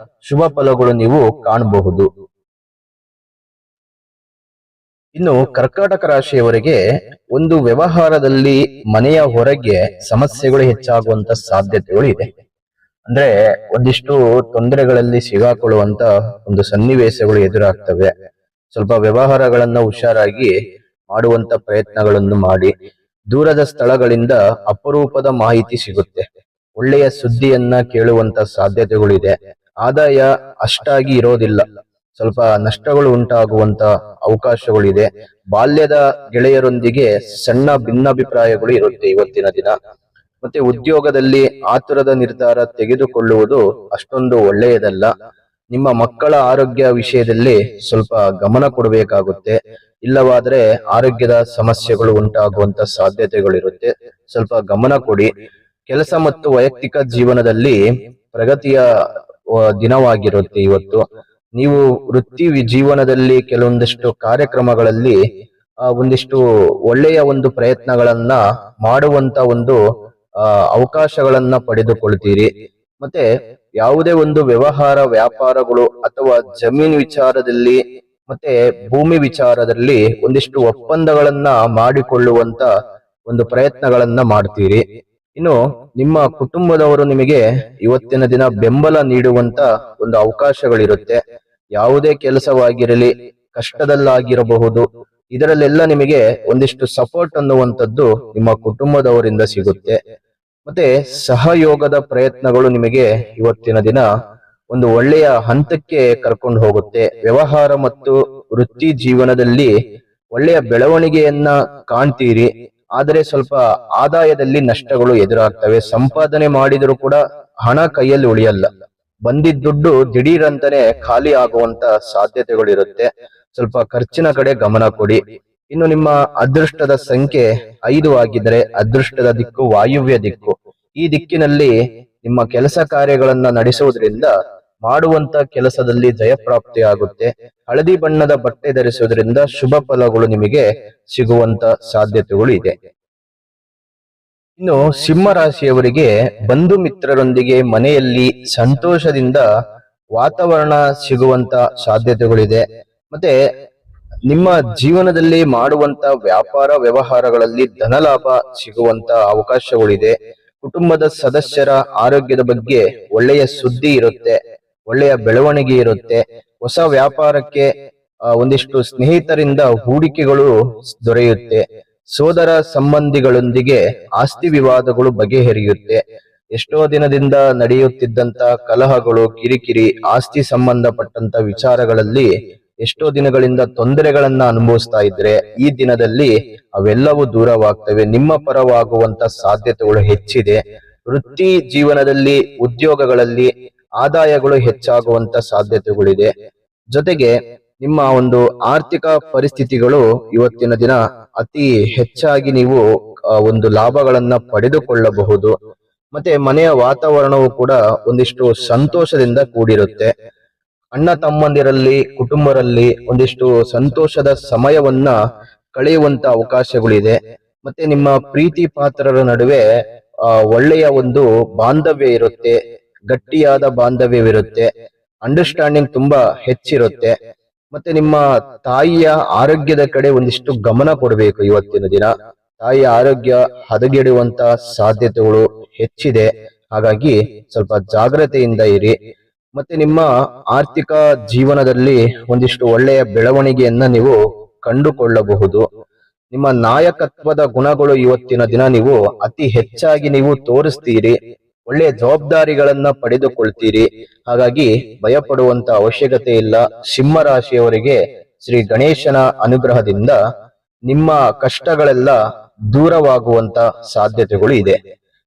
ಶುಭ ಫಲಗಳು ನೀವು ಕಾಣಬಹುದು. ಇನ್ನು ಕರ್ಕಾಟಕ ರಾಶಿಯವರಿಗೆ ಒಂದು ವ್ಯವಹಾರದಲ್ಲಿ ಮನೆಯ ಹೊರಗೆ ಸಮಸ್ಯೆಗಳು ಹೆಚ್ಚಾಗುವಂತ ಸಾಧ್ಯತೆಗಳು ಇದೆ. ಅಂದ್ರೆ ಒಂದಿಷ್ಟು ತೊಂದರೆಗಳಲ್ಲಿ ಸಿಗಾಕೊಳ್ಳುವಂತ ಒಂದು ಸನ್ನಿವೇಶಗಳು ಎದುರಾಗ್ತವೆ. ಸ್ವಲ್ಪ ವ್ಯವಹಾರಗಳನ್ನ ಹುಷಾರಾಗಿ ಮಾಡುವಂತ ಪ್ರಯತ್ನಗಳನ್ನು ಮಾಡಿ. ದೂರದ ಸ್ಥಳಗಳಿಂದ ಅಪರೂಪದ ಮಾಹಿತಿ ಸಿಗುತ್ತೆ. ಒಳ್ಳೆಯ ಸುದ್ದಿಯನ್ನ ಕೇಳುವಂತ ಸಾಧ್ಯತೆಗಳಿದೆ. ಆದಾಯ ಅಷ್ಟಾಗಿ ಇರೋದಿಲ್ಲ. ಸ್ವಲ್ಪ ನಷ್ಟಗಳು ಉಂಟಾಗುವಂತ ಅವಕಾಶಗಳಿದೆ. ಬಾಲ್ಯದ ಗೆಳೆಯರೊಂದಿಗೆ ಸಣ್ಣ ಭಿನ್ನಾಭಿಪ್ರಾಯಗಳು ಇರುತ್ತೆ ಇವತ್ತಿನ ದಿನ. ಮತ್ತೆ ಉದ್ಯೋಗದಲ್ಲಿ ಆತುರದ ನಿರ್ಧಾರ ತೆಗೆದುಕೊಳ್ಳುವುದು ಅಷ್ಟೊಂದು ಒಳ್ಳೆಯದಲ್ಲ. ನಿಮ್ಮ ಮಕ್ಕಳ ಆರೋಗ್ಯ ವಿಷಯದಲ್ಲಿ ಸ್ವಲ್ಪ ಗಮನ ಕೊಡಬೇಕಾಗುತ್ತೆ. ಇಲ್ಲವಾದ್ರೆ ಆರೋಗ್ಯದ ಸಮಸ್ಯೆಗಳು ಉಂಟಾಗುವಂತ ಸಾಧ್ಯತೆಗಳಿರುತ್ತೆ. ಸ್ವಲ್ಪ ಗಮನ ಕೊಡಿ. ಕೆಲಸ ಮತ್ತು ವೈಯಕ್ತಿಕ ಜೀವನದಲ್ಲಿ ಪ್ರಗತಿಯ ದಿನವಾಗಿರುತ್ತೆ ಇವತ್ತು. ನೀವು ವೃತ್ತಿ ಜೀವನದಲ್ಲಿ ಕೆಲವೊಂದಿಷ್ಟು ಕಾರ್ಯಕ್ರಮಗಳಲ್ಲಿ ಒಂದಿಷ್ಟು ಒಳ್ಳೆಯ ಒಂದು ಪ್ರಯತ್ನಗಳನ್ನ ಮಾಡುವಂತ ಒಂದು ಅವಕಾಶಗಳನ್ನ ಪಡೆದುಕೊಳ್ತೀರಿ. ಮತ್ತೆ ಯಾವುದೇ ಒಂದು ವ್ಯವಹಾರ ವ್ಯಾಪಾರಗಳು ಅಥವಾ ಜಮೀನು ವಿಚಾರದಲ್ಲಿ ಮತ್ತೆ ಭೂಮಿ ವಿಚಾರದಲ್ಲಿ ಒಂದಿಷ್ಟು ಒಪ್ಪಂದಗಳನ್ನ ಮಾಡಿಕೊಳ್ಳುವಂತ ಒಂದು ಪ್ರಯತ್ನಗಳನ್ನ ಮಾಡ್ತೀರಿ. ಇನ್ನು ನಿಮ್ಮ ಕುಟುಂಬದವರು ನಿಮಗೆ ಇವತ್ತಿನ ದಿನ ಬೆಂಬಲ ನೀಡುವಂತ ಒಂದು ಅವಕಾಶಗಳಿರುತ್ತೆ. ಯಾವುದೇ ಕೆಲಸವಾಗಿರಲಿ, ಕಷ್ಟದಲ್ಲಾಗಿರಬಹುದು, ಇದರಲ್ಲೆಲ್ಲ ನಿಮಗೆ ಒಂದಿಷ್ಟು ಸಪೋರ್ಟ್ ಅನ್ನುವಂಥದ್ದು ನಿಮ್ಮ ಕುಟುಂಬದವರಿಂದ ಸಿಗುತ್ತೆ. ಮತ್ತೆ ಸಹಯೋಗದ ಪ್ರಯತ್ನಗಳು ನಿಮಗೆ ಇವತ್ತಿನ ದಿನ ಒಂದು ಒಳ್ಳೆಯ ಹಂತಕ್ಕೆ ಕರ್ಕೊಂಡು ಹೋಗುತ್ತೆ. ವ್ಯವಹಾರ ಮತ್ತು ವೃತ್ತಿ ಜೀವನದಲ್ಲಿ ಒಳ್ಳೆಯ ಬೆಳವಣಿಗೆಯನ್ನ ಕಾಣ್ತೀರಿ. ಆದರೆ ಸ್ವಲ್ಪ ಆದಾಯದಲ್ಲಿ ನಷ್ಟಗಳು ಎದುರಾಗ್ತವೆ. ಸಂಪಾದನೆ ಮಾಡಿದರೂ ಕೂಡ ಹಣ ಕೈಯಲ್ಲಿ ಉಳಿಯಲ್ಲ. ಬಂದಿದ್ದ ದುಡ್ಡು ದಿಢೀರಂತಾನೆ ಖಾಲಿ ಆಗುವಂತ ಸಾಧ್ಯತೆಗಳಿರುತ್ತೆ. ಸ್ವಲ್ಪ ಖರ್ಚಿನ ಕಡೆ ಗಮನ ಕೊಡಿ. ಇನ್ನು ನಿಮ್ಮ ಅದೃಷ್ಟದ ಸಂಖ್ಯೆ 5 ಆಗಿದ್ರೆ ಅದೃಷ್ಟದ ದಿಕ್ಕು ವಾಯುವ್ಯ ದಿಕ್ಕು. ಈ ದಿಕ್ಕಿನಲ್ಲಿ ನಿಮ್ಮ ಕೆಲಸ ಕಾರ್ಯಗಳನ್ನ ನಡೆಸುವುದರಿಂದ ಮಾಡುವಂತ ಕೆಲಸದಲ್ಲಿ ಜಯಪ್ರಾಪ್ತಿ ಆಗುತ್ತೆ. ಹಳದಿ ಬಣ್ಣದ ಬಟ್ಟೆ ಧರಿಸುವುದರಿಂದ ಶುಭ ಫಲಗಳು ನಿಮಗೆ ಸಿಗುವಂತ ಸಾಧ್ಯತೆಗಳು ಇದೆ. ಇನ್ನು ಸಿಂಹ ರಾಶಿಯವರಿಗೆ ಬಂಧು ಮಿತ್ರರೊಂದಿಗೆ ಮನೆಯಲ್ಲಿ ಸಂತೋಷದಿಂದ ವಾತಾವರಣ ಸಿಗುವಂತ ಸಾಧ್ಯತೆಗಳಿದೆ. ಮತ್ತೆ ನಿಮ್ಮ ಜೀವನದಲ್ಲಿ ಮಾಡುವಂತ ವ್ಯಾಪಾರ ವ್ಯವಹಾರಗಳಲ್ಲಿ ಧನಲಾಭ ಸಿಗುವಂತ ಅವಕಾಶಗಳಿದೆ. ಕುಟುಂಬದ ಸದಸ್ಯರ ಆರೋಗ್ಯದ ಬಗ್ಗೆ ಒಳ್ಳೆಯ ಸುದ್ದಿ ಇರುತ್ತೆ. ಒಳ್ಳೆಯ ಬೆಳವಣಿಗೆ ಇರುತ್ತೆ. ಹೊಸ ವ್ಯಾಪಾರಕ್ಕೆ ಒಂದಿಷ್ಟು ಸ್ನೇಹಿತರಿಂದ ಹೂಡಿಕೆಗಳು ದೊರೆಯುತ್ತೆ. ಸೋದರ ಸಂಬಂಧಿಗಳೊಂದಿಗೆ ಆಸ್ತಿ ವಿವಾದಗಳು ಬಗೆಹರಿಯುತ್ತೆ. ಎಷ್ಟೋ ದಿನದಿಂದ ನಡೆಯುತ್ತಿದ್ದಂತ ಕಲಹಗಳು, ಕಿರಿಕಿರಿ, ಆಸ್ತಿ ಸಂಬಂಧಪಟ್ಟಂತ ವಿಚಾರಗಳಲ್ಲಿ ಎಷ್ಟೋ ದಿನಗಳಿಂದ ತೊಂದರೆಗಳನ್ನ ಅನುಭವಿಸ್ತಾ ಇದ್ರೆ ಈ ದಿನದಲ್ಲಿ ಅವೆಲ್ಲವೂ ದೂರವಾಗ್ತವೆ. ನಿಮ್ಮ ಪರವಾಗುವಂತ ಸಾಧ್ಯತೆಗಳು ಹೆಚ್ಚಿದೆ. ವೃತ್ತಿ ಜೀವನದಲ್ಲಿ, ಉದ್ಯೋಗಗಳಲ್ಲಿ ಆದಾಯಗಳು ಹೆಚ್ಚಾಗುವಂತ ಸಾಧ್ಯತೆಗಳಿದೆ. ಜೊತೆಗೆ ನಿಮ್ಮ ಒಂದು ಆರ್ಥಿಕ ಪರಿಸ್ಥಿತಿಗಳು ಇವತ್ತಿನ ದಿನ ಅತಿ ಹೆಚ್ಚಾಗಿ ನೀವು ಒಂದು ಲಾಭಗಳನ್ನ ಪಡೆದುಕೊಳ್ಳಬಹುದು. ಮತ್ತೆ ಮನೆಯ ವಾತಾವರಣವು ಕೂಡ ಒಂದಿಷ್ಟು ಸಂತೋಷದಿಂದ ಕೂಡಿರುತ್ತೆ. ಅಣ್ಣ ತಮ್ಮಂದಿರಲ್ಲಿ ಕುಟುಂಬರಲ್ಲಿ ಒಂದಿಷ್ಟು ಸಂತೋಷದ ಸಮಯವನ್ನ ಕಳೆಯುವಂತ ಅವಕಾಶಗಳಿದೆ. ಮತ್ತೆ ನಿಮ್ಮ ಪ್ರೀತಿ ಪಾತ್ರರ ನಡುವೆ ಒಳ್ಳೆಯ ಒಂದು ಬಾಂಧವ್ಯ ಇರುತ್ತೆ, ಗಟ್ಟಿಯಾದ ಬಾಂಧವ್ಯವಿರುತ್ತೆ, ಅಂಡರ್ಸ್ಟ್ಯಾಂಡಿಂಗ್ ತುಂಬಾ ಹೆಚ್ಚಿರುತ್ತೆ. ಮತ್ತೆ ನಿಮ್ಮ ತಾಯಿಯ ಆರೋಗ್ಯದ ಕಡೆ ಒಂದಿಷ್ಟು ಗಮನ ಕೊಡಬೇಕು. ಇವತ್ತಿನ ದಿನ ತಾಯಿಯ ಆರೋಗ್ಯ ಹದಗೆಡುವಂತ ಸಾಧ್ಯತೆಗಳು ಹೆಚ್ಚಿದೆ. ಹಾಗಾಗಿ ಸ್ವಲ್ಪ ಜಾಗ್ರತೆಯಿಂದ ಇರಿ. ಮತ್ತೆ ನಿಮ್ಮ ಆರ್ಥಿಕ ಜೀವನದಲ್ಲಿ ಒಂದಿಷ್ಟು ಒಳ್ಳೆಯ ಬೆಳವಣಿಗೆಯನ್ನ ನೀವು ಕಂಡುಕೊಳ್ಳಬಹುದು. ನಿಮ್ಮ ನಾಯಕತ್ವದ ಗುಣಗಳು ಇವತ್ತಿನ ದಿನ ನೀವು ಅತಿ ಹೆಚ್ಚಾಗಿ ನೀವು ತೋರಿಸ್ತೀರಿ. ಒಳ್ಳೆಯ ಜವಾಬ್ದಾರಿಗಳನ್ನ ಪಡೆದುಕೊಳ್ತೀರಿ. ಹಾಗಾಗಿ ಭಯಪಡುವಂತ ಅವಶ್ಯಕತೆ ಇಲ್ಲ. ಸಿಂಹ ರಾಶಿಯವರಿಗೆ ಶ್ರೀ ಗಣೇಶನ ಅನುಗ್ರಹದಿಂದ ನಿಮ್ಮ ಕಷ್ಟಗಳೆಲ್ಲ ದೂರವಾಗುವಂತ ಸಾಧ್ಯತೆಗಳು ಇದೆ.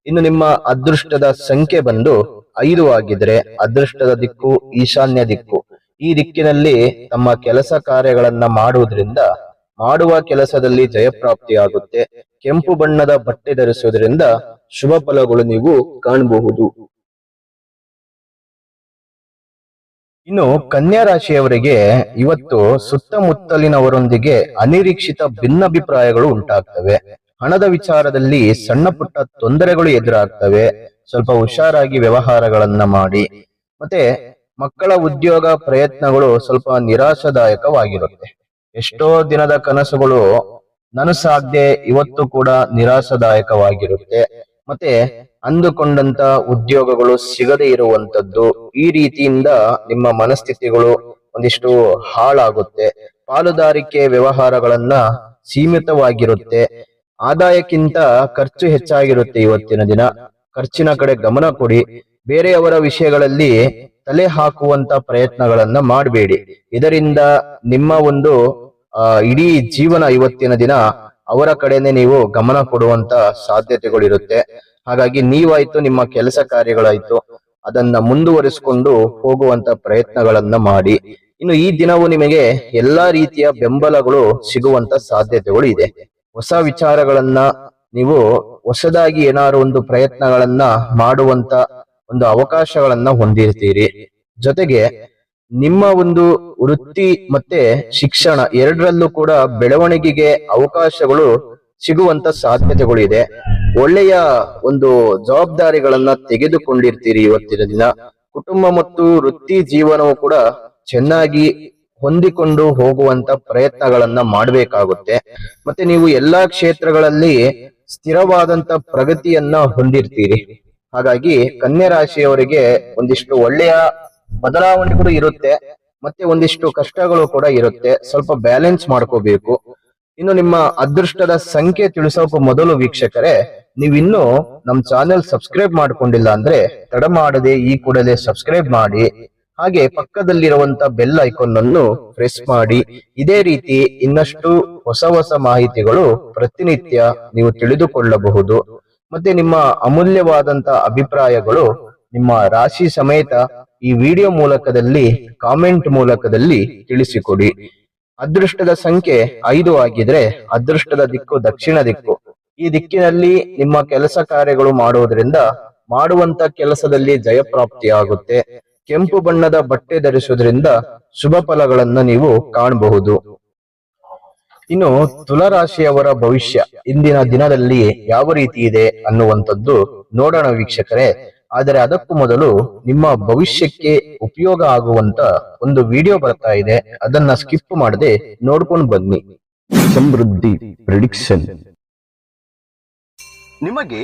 ಇನ್ನು ನಿಮ್ಮ ಅದೃಷ್ಟದ ಸಂಖ್ಯೆ ಬಂದು 5 ಆಗಿದ್ರೆ ಅದೃಷ್ಟದ ದಿಕ್ಕು ಈಶಾನ್ಯ ದಿಕ್ಕು. ಈ ದಿಕ್ಕಿನಲ್ಲಿ ತಮ್ಮ ಕೆಲಸ ಕಾರ್ಯಗಳನ್ನ ಮಾಡುವುದರಿಂದ ಮಾಡುವ ಕೆಲಸದಲ್ಲಿ ಜಯಪ್ರಾಪ್ತಿಯಾಗುತ್ತೆ. ಕೆಂಪು ಬಣ್ಣದ ಬಟ್ಟೆ ಧರಿಸುವುದರಿಂದ ಶುಭ ಫಲಗಳು ನೀವು ಕಾಣಬಹುದು. ಇನ್ನು ಕನ್ಯಾ ರಾಶಿಯವರಿಗೆ ಇವತ್ತು ಸುತ್ತಮುತ್ತಲಿನವರೊಂದಿಗೆ ಅನಿರೀಕ್ಷಿತ ಭಿನ್ನಾಭಿಪ್ರಾಯಗಳು ಉಂಟಾಗ್ತವೆ. ಹಣದ ವಿಚಾರದಲ್ಲಿ ಸಣ್ಣ ಪುಟ್ಟ ತೊಂದರೆಗಳು ಎದುರಾಗ್ತವೆ. ಸ್ವಲ್ಪ ಹುಷಾರಾಗಿ ವ್ಯವಹಾರಗಳನ್ನ ಮಾಡಿ. ಮತ್ತೆ ಮಕ್ಕಳ ಉದ್ಯೋಗ ಪ್ರಯತ್ನಗಳು ಸ್ವಲ್ಪ ನಿರಾಶಾದಾಯಕವಾಗಿರುತ್ತೆ. ಎಷ್ಟೋ ದಿನದ ಕನಸುಗಳು ನನಸಾಗದೆ ಇವತ್ತು ಕೂಡ ನಿರಾಶಾದಾಯಕವಾಗಿರುತ್ತೆ. ಮತ್ತೆ ಅಂದುಕೊಂಡಂತ ಉದ್ಯೋಗಗಳು ಸಿಗದೆ ಇರುವಂತದ್ದು, ಈ ರೀತಿಯಿಂದ ನಿಮ್ಮ ಮನಸ್ಥಿತಿಗಳು ಒಂದಿಷ್ಟು ಹಾಳಾಗುತ್ತೆ. ಪಾಲುದಾರಿಕೆ ವ್ಯವಹಾರಗಳನ್ನ ಸೀಮಿತವಾಗಿರುತ್ತೆ. ಆದಾಯಕ್ಕಿಂತ ಖರ್ಚು ಹೆಚ್ಚಾಗಿರುತ್ತೆ. ಇವತ್ತಿನ ದಿನ ಖರ್ಚಿನ ಕಡೆ ಗಮನ ಕೊಡಿ. ಬೇರೆಯವರ ವಿಷಯಗಳಲ್ಲಿ ತಲೆ ಹಾಕುವಂತ ಪ್ರಯತ್ನಗಳನ್ನ ಮಾಡಬೇಡಿ. ಇದರಿಂದ ನಿಮ್ಮ ಒಂದು ಇಡೀ ಜೀವನ ಇವತ್ತಿನ ದಿನ ಅವರ ಕಡೆನೆ ನೀವು ಗಮನ ಕೊಡುವಂತ ಸಾಧ್ಯತೆಗಳಿರುತ್ತೆ. ಹಾಗಾಗಿ ನೀವಾಯ್ತು, ನಿಮ್ಮ ಕೆಲಸ ಕಾರ್ಯಗಳಾಯ್ತು, ಅದನ್ನ ಮುಂದುವರಿಸಿಕೊಂಡು ಹೋಗುವಂತ ಪ್ರಯತ್ನಗಳನ್ನ ಮಾಡಿ. ಇನ್ನು ಈ ದಿನವು ನಿಮಗೆ ಎಲ್ಲಾ ರೀತಿಯ ಬೆಂಬಲಗಳು ಸಿಗುವಂತ ಸಾಧ್ಯತೆಗಳು ಇದೆ. ಹೊಸ ವಿಚಾರಗಳನ್ನ ನೀವು ಹೊಸದಾಗಿ ಏನಾದ್ರು ಒಂದು ಪ್ರಯತ್ನಗಳನ್ನ ಮಾಡುವಂತ ಒಂದು ಅವಕಾಶಗಳನ್ನ ಹೊಂದಿರ್ತೀರಿ. ಜೊತೆಗೆ ನಿಮ್ಮ ಒಂದು ವೃತ್ತಿ ಮತ್ತೆ ಶಿಕ್ಷಣ ಎರಡರಲ್ಲೂ ಕೂಡ ಬೆಳವಣಿಗೆಗೆ ಅವಕಾಶಗಳು ಸಿಗುವಂತ ಸಾಧ್ಯತೆಗಳು ಇದೆ. ಒಳ್ಳೆಯ ಒಂದು ಜವಾಬ್ದಾರಿಗಳನ್ನ ತೆಗೆದುಕೊಂಡಿರ್ತೀರಿ ಇವತ್ತಿನ ದಿನ. ಕುಟುಂಬ ಮತ್ತು ವೃತ್ತಿ ಜೀವನವು ಕೂಡ ಚೆನ್ನಾಗಿ ಹೊಂದಿಕೊಂಡು ಹೋಗುವಂತ ಪ್ರಯತ್ನಗಳನ್ನ ಮಾಡಬೇಕಾಗುತ್ತೆ. ಮತ್ತೆ ನೀವು ಎಲ್ಲಾ ಕ್ಷೇತ್ರಗಳಲ್ಲಿ ಸ್ಥಿರವಾದಂತ ಪ್ರಗತಿಯನ್ನ ಹೊಂದಿರ್ತೀರಿ. ಹಾಗಾಗಿ ಕನ್ಯಾ ರಾಶಿಯವರಿಗೆ ಒಂದಿಷ್ಟು ಒಳ್ಳೆಯ ಬದಲಾವಣೆಗಳು ಇರುತ್ತೆ. ಮತ್ತೆ ಒಂದಿಷ್ಟು ಕಷ್ಟಗಳು ಕೂಡ ಇರುತ್ತೆ. ಸ್ವಲ್ಪ ಬ್ಯಾಲೆನ್ಸ್ ಮಾಡ್ಕೋಬೇಕು. ಇನ್ನು ನಿಮ್ಮ ಅದೃಷ್ಟದ ಸಂಖ್ಯೆ ತಿಳಿಸೋಕೆ ಮೊದಲು ವೀಕ್ಷಕರೇ, ನೀವಿನ್ನೂ ನಮ್ ಚಾನೆಲ್ ಸಬ್ಸ್ಕ್ರೈಬ್ ಮಾಡ್ಕೊಂಡಿಲ್ಲ ಅಂದ್ರೆ ತಡ ಮಾಡದೆ ಈ ಕೂಡಲೇ ಸಬ್ಸ್ಕ್ರೈಬ್ ಮಾಡಿ. ಹಾಗೆ ಪಕ್ಕದಲ್ಲಿರುವಂತ ಬೆಲ್ ಐಕಾನ್ ಅನ್ನು ಪ್ರೆಸ್ ಮಾಡಿ. ಇದೇ ರೀತಿ ಇನ್ನಷ್ಟು ಹೊಸ ಹೊಸ ಮಾಹಿತಿಗಳು ಪ್ರತಿನಿತ್ಯ ನೀವು ತಿಳಿದುಕೊಳ್ಳಬಹುದು. ಮತ್ತೆ ನಿಮ್ಮ ಅಮೂಲ್ಯವಾದಂತ ಅಭಿಪ್ರಾಯಗಳು ನಿಮ್ಮ ರಾಶಿ ಸಮೇತ ಈ ವಿಡಿಯೋ ಮೂಲಕದಲ್ಲಿ ಕಾಮೆಂಟ್ ಮೂಲಕದಲ್ಲಿ ತಿಳಿಸಿಕೊಡಿ. ಅದೃಷ್ಟದ ಸಂಖ್ಯೆ 5 ಆಗಿದ್ರೆ ಅದೃಷ್ಟದ ದಿಕ್ಕು ದಕ್ಷಿಣ ದಿಕ್ಕು. ಈ ದಿಕ್ಕಿನಲ್ಲಿ ನಿಮ್ಮ ಕೆಲಸ ಕಾರ್ಯಗಳು ಮಾಡುವುದರಿಂದ ಮಾಡುವಂತ ಕೆಲಸದಲ್ಲಿ ಜಯಪ್ರಾಪ್ತಿಯಾಗುತ್ತೆ. ಕೆಂಪು ಬಣ್ಣದ ಬಟ್ಟೆ ಧರಿಸುವುದರಿಂದ ಶುಭ ಫಲಗಳನ್ನ ನೀವು ಕಾಣಬಹುದು. ಇನ್ನು ತುಲಾರಾಶಿಯವರ ಭವಿಷ್ಯ ಇಂದಿನ ದಿನದಲ್ಲಿ ಯಾವ ರೀತಿ ಇದೆ ಅನ್ನುವಂಥದ್ದು ನೋಡೋಣ ವೀಕ್ಷಕರೇ. ಆದರೆ ಅದಕ್ಕೂ ಮೊದಲು ನಿಮ್ಮ ಭವಿಷ್ಯಕ್ಕೆ ಉಪಯೋಗ ಆಗುವಂತ ಒಂದು ವಿಡಿಯೋ ಬರ್ತಾ ಇದೆ, ಅದನ್ನ ಸ್ಕಿಪ್ ಮಾಡದೆ ನೋಡ್ಕೊಂಡು ಬನ್ನಿ. ಸಮೃದ್ಧಿ ಪ್ರಿಡಿಕ್ಷನ್. ನಿಮಗೆ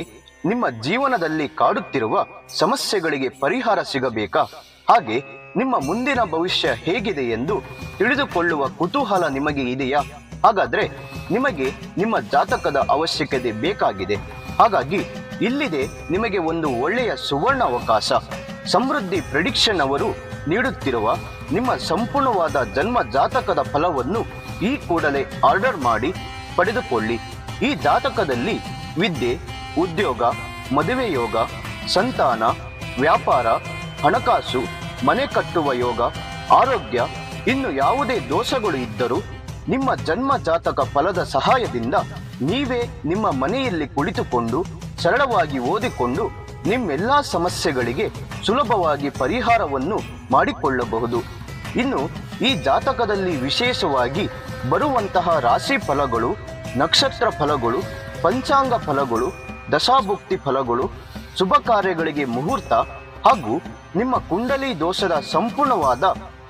ನಿಮ್ಮ ಜೀವನದಲ್ಲಿ ಕಾಡುತ್ತಿರುವ ಸಮಸ್ಯೆಗಳಿಗೆ ಪರಿಹಾರ ಸಿಗಬೇಕಾ? ಹಾಗೆ ನಿಮ್ಮ ಮುಂದಿನ ಭವಿಷ್ಯ ಹೇಗಿದೆ ಎಂದು ತಿಳಿದುಕೊಳ್ಳುವ ಕುತೂಹಲ ನಿಮಗೆ ಇದೆಯಾ? ಹಾಗಾದ್ರೆ ನಿಮಗೆ ನಿಮ್ಮ ಜಾತಕದ ಅವಶ್ಯಕತೆ ಬೇಕಾಗಿದೆ. ಹಾಗಾಗಿ ಇಲ್ಲಿದೆ ನಿಮಗೆ ಒಂದು ಒಳ್ಳೆಯ ಸುವರ್ಣ ಅವಕಾಶ. ಸಮೃದ್ಧಿ ಪ್ರಿಡಿಕ್ಷನ್ ಅವರು ನೀಡುತ್ತಿರುವ ನಿಮ್ಮ ಸಂಪೂರ್ಣವಾದ ಜನ್ಮ ಜಾತಕದ ಫಲವನ್ನು ಈ ಕೂಡಲೇ ಆರ್ಡರ್ ಮಾಡಿ ಪಡೆದುಕೊಳ್ಳಿ. ಈ ಜಾತಕದಲ್ಲಿ ವಿದ್ಯೆ, ಉದ್ಯೋಗ, ಮದುವೆ ಯೋಗ, ಸಂತಾನ, ವ್ಯಾಪಾರ, ಹಣಕಾಸು, ಮನೆ ಕಟ್ಟುವ ಯೋಗ, ಆರೋಗ್ಯ, ಇನ್ನು ಯಾವುದೇ ದೋಷಗಳು ಇದ್ದರೂ ನಿಮ್ಮ ಜನ್ಮ ಜಾತಕ ಫಲದ ಸಹಾಯದಿಂದ ನೀವೇ ನಿಮ್ಮ ಮನೆಯಲ್ಲಿ ಕುಳಿತುಕೊಂಡು ಸರಳವಾಗಿ ಓದಿಕೊಂಡು ನಿಮ್ಮೆಲ್ಲಾ ಸಮಸ್ಯೆಗಳಿಗೆ ಸುಲಭವಾಗಿ ಪರಿಹಾರವನ್ನು ಮಾಡಿಕೊಳ್ಳಬಹುದು. ಇನ್ನು ಈ ಜಾತಕದಲ್ಲಿ ವಿಶೇಷವಾಗಿ ಬರುವಂತಹ ರಾಶಿ ಫಲಗಳು, ನಕ್ಷತ್ರ ಫಲಗಳು, ಪಂಚಾಂಗ ಫಲಗಳು, ದಶಾಭುಕ್ತಿ ಫಲಗಳು, ಶುಭ ಕಾರ್ಯಗಳಿಗೆ ಮುಹೂರ್ತ ಹಾಗೂ ನಿಮ್ಮ ಕುಂಡಲಿ ದೋಷದ ಸಂಪೂರ್ಣವಾದ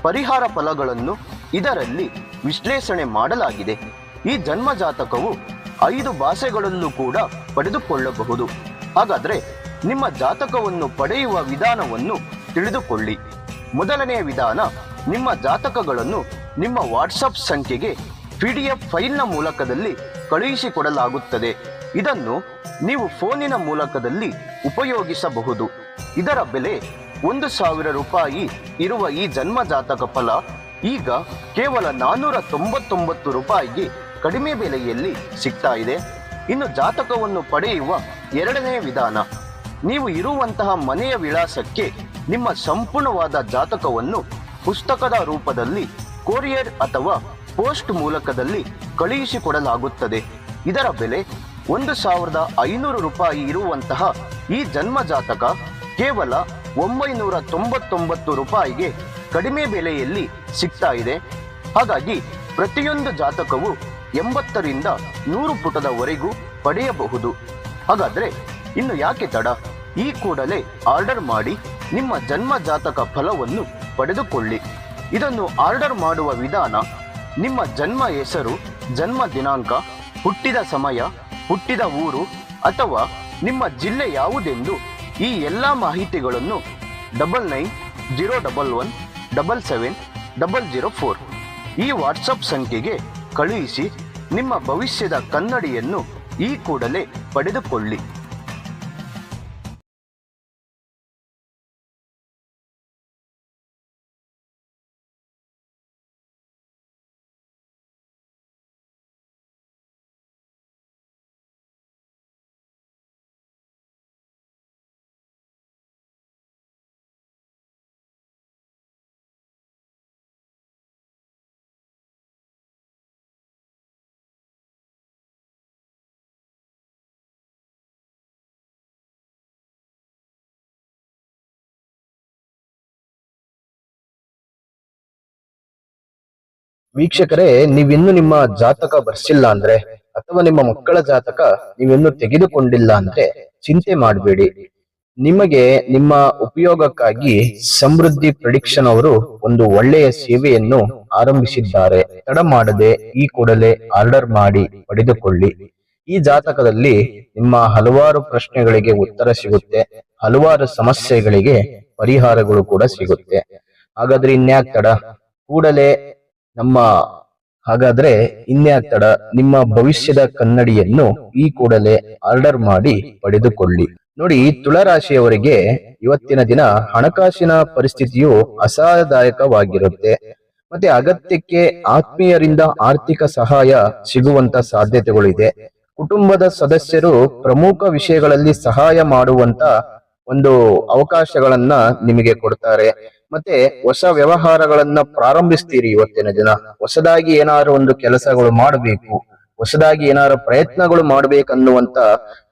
ಪರಿಹಾರ ಫಲಗಳನ್ನು ಇದರಲ್ಲಿ ವಿಶ್ಲೇಷಣೆ ಮಾಡಲಾಗಿದೆ. ಈ ಜನ್ಮ ಜಾತಕವು 5 ಭಾಷೆಗಳಲ್ಲೂ ಕೂಡ ಪಡೆದುಕೊಳ್ಳಬಹುದು. ಹಾಗಾದ್ರೆ ನಿಮ್ಮ ಜಾತಕವನ್ನು ಪಡೆಯುವ ವಿಧಾನವನ್ನು ತಿಳಿದುಕೊಳ್ಳಿ. ಮೊದಲನೆಯ ವಿಧಾನ, ನಿಮ್ಮ ಜಾತಕಗಳನ್ನು ನಿಮ್ಮ ವಾಟ್ಸಪ್ ಸಂಖ್ಯೆಗೆ PDF ಫೈಲ್ನ ಮೂಲಕದಲ್ಲಿ ಕಳುಹಿಸಿಕೊಡಲಾಗುತ್ತದೆ. ಇದನ್ನು ನೀವು ಫೋನಿನ ಮೂಲಕದಲ್ಲಿ ಉಪಯೋಗಿಸಬಹುದು. ಇದರ ಬೆಲೆ 1,000 ರೂಪಾಯಿ ಇರುವ ಈ ಜನ್ಮ ಜಾತಕ ಫಲ ಈಗ ಕೇವಲ 499 ರೂಪಾಯಿಗೆ ಕಡಿಮೆ ಬೆಲೆಯಲ್ಲಿ ಸಿಗ್ತಾ ಇದೆ. ಇನ್ನು ಜಾತಕವನ್ನು ಪಡೆಯುವ ಎರಡನೇ ವಿಧಾನ, ನೀವು ಇರುವಂತಹ ಮನೆಯ ವಿಳಾಸಕ್ಕೆ ನಿಮ್ಮ ಸಂಪೂರ್ಣವಾದ ಜಾತಕವನ್ನು ಪುಸ್ತಕದ ರೂಪದಲ್ಲಿ ಕೊರಿಯರ್ ಅಥವಾ ಪೋಸ್ಟ್ ಮೂಲಕದಲ್ಲಿ ಕಳುಹಿಸಿಕೊಡಲಾಗುತ್ತದೆ. ಇದರ ಬೆಲೆ 1,500 ರೂಪಾಯಿ ಇರುವಂತಹ ಈ ಜನ್ಮ ಜಾತಕ ಕೇವಲ 999 ರೂಪಾಯಿಗೆ ಕಡಿಮೆ ಬೆಲೆಯಲ್ಲಿ ಸಿಗ್ತಾ ಇದೆ. ಹಾಗಾಗಿ ಪ್ರತಿಯೊಂದು ಜಾತಕವು 80ರಿಂದ 100 ಪುಟದವರೆಗೂ ಪಡೆಯಬಹುದು. ಹಾಗಾದ್ರೆ ಇನ್ನು ಯಾಕೆ ತಡ? ಈ ಕೂಡಲೇ ಆರ್ಡರ್ ಮಾಡಿ ನಿಮ್ಮ ಜನ್ಮ ಜಾತಕ ಫಲವನ್ನು ಪಡೆದುಕೊಳ್ಳಿ. ಇದನ್ನು ಆರ್ಡರ್ ಮಾಡುವ ವಿಧಾನ, ನಿಮ್ಮ ಜನ್ಮ ಹೆಸರು, ಜನ್ಮ ದಿನಾಂಕ, ಹುಟ್ಟಿದ ಸಮಯ, ಹುಟ್ಟಿದ ಊರು ಅಥವಾ ನಿಮ್ಮ ಜಿಲ್ಲೆ ಯಾವುದೆಂದು ಈ ಎಲ್ಲ ಮಾಹಿತಿಗಳನ್ನು 9901177004 ಈ ವಾಟ್ಸಪ್ ಸಂಖ್ಯೆಗೆ ಕಳುಹಿಸಿ ನಿಮ್ಮ ಭವಿಷ್ಯದ ಕನ್ನಡಿಯನ್ನು ಈ ಕೂಡಲೇ ಪಡೆದುಕೊಳ್ಳಿ. ವೀಕ್ಷಕರೇ, ನೀವಿನ್ನು ನಿಮ್ಮ ಜಾತಕ ಬರ್ಸಿಲ್ಲ ಅಂದ್ರೆ ಅಥವಾ ನಿಮ್ಮ ಮಕ್ಕಳ ಜಾತಕ ನೀವಿನ್ನು ತೆಗೆದುಕೊಂಡಿಲ್ಲ ಅಂದ್ರೆ ಚಿಂತೆ ಮಾಡಬೇಡಿ. ನಿಮಗೆ ನಿಮ್ಮ ಉಪಯೋಗಕ್ಕಾಗಿ ಸಮೃದ್ಧಿ ಪ್ರೆಡಿಕ್ಷನ್ ಅವರು ಒಂದು ಒಳ್ಳೆಯ ಸೇವೆಯನ್ನು ಆರಂಭಿಸಿದ್ದಾರೆ. ತಡ ಮಾಡದೆ ಈ ಕೂಡಲೇ ಆರ್ಡರ್ ಮಾಡಿ ಪಡೆದುಕೊಳ್ಳಿ. ಈ ಜಾತಕದಲ್ಲಿ ನಿಮ್ಮ ಹಲವಾರು ಪ್ರಶ್ನೆಗಳಿಗೆ ಉತ್ತರ ಸಿಗುತ್ತೆ, ಹಲವಾರು ಸಮಸ್ಯೆಗಳಿಗೆ ಪರಿಹಾರಗಳು ಕೂಡ ಸಿಗುತ್ತೆ. ಹಾಗಾದ್ರೆ ಇನ್ಯಾಕ್ ತಡ? ಕೂಡಲೇ ಇನ್ಯಾಕ್ ತಡ? ನಿಮ್ಮ ಭವಿಷ್ಯದ ಕನ್ನಡಿಯನ್ನು ಈ ಕೂಡಲೇ ಆರ್ಡರ್ ಮಾಡಿ ಪಡೆದುಕೊಳ್ಳಿ. ನೋಡಿ, ತುಲಾರಾಶಿಯವರಿಗೆ ಇವತ್ತಿನ ದಿನ ಹಣಕಾಸಿನ ಪರಿಸ್ಥಿತಿಯು ಅಸಹಾಯದಾಯಕವಾಗಿರುತ್ತೆ. ಮತ್ತೆ ಅಗತ್ಯಕ್ಕೆ ಆತ್ಮೀಯರಿಂದ ಆರ್ಥಿಕ ಸಹಾಯ ಸಿಗುವಂತ ಸಾಧ್ಯತೆಗಳು ಇದೆ. ಕುಟುಂಬದ ಸದಸ್ಯರು ಪ್ರಮುಖ ವಿಷಯಗಳಲ್ಲಿ ಸಹಾಯ ಮಾಡುವಂತ ಒಂದು ಅವಕಾಶಗಳನ್ನ ನಿಮಗೆ ಕೊಡ್ತಾರೆ. ಮತ್ತೆ ಹೊಸ ವ್ಯವಹಾರಗಳನ್ನ ಪ್ರಾರಂಭಿಸ್ತೀರಿ. ಇವತ್ತಿನ ದಿನ ಹೊಸದಾಗಿ ಏನಾದ್ರು ಒಂದು ಕೆಲಸಗಳು ಮಾಡಬೇಕು, ಹೊಸದಾಗಿ ಏನಾದ್ರು ಪ್ರಯತ್ನಗಳು ಮಾಡ್ಬೇಕನ್ನುವಂತ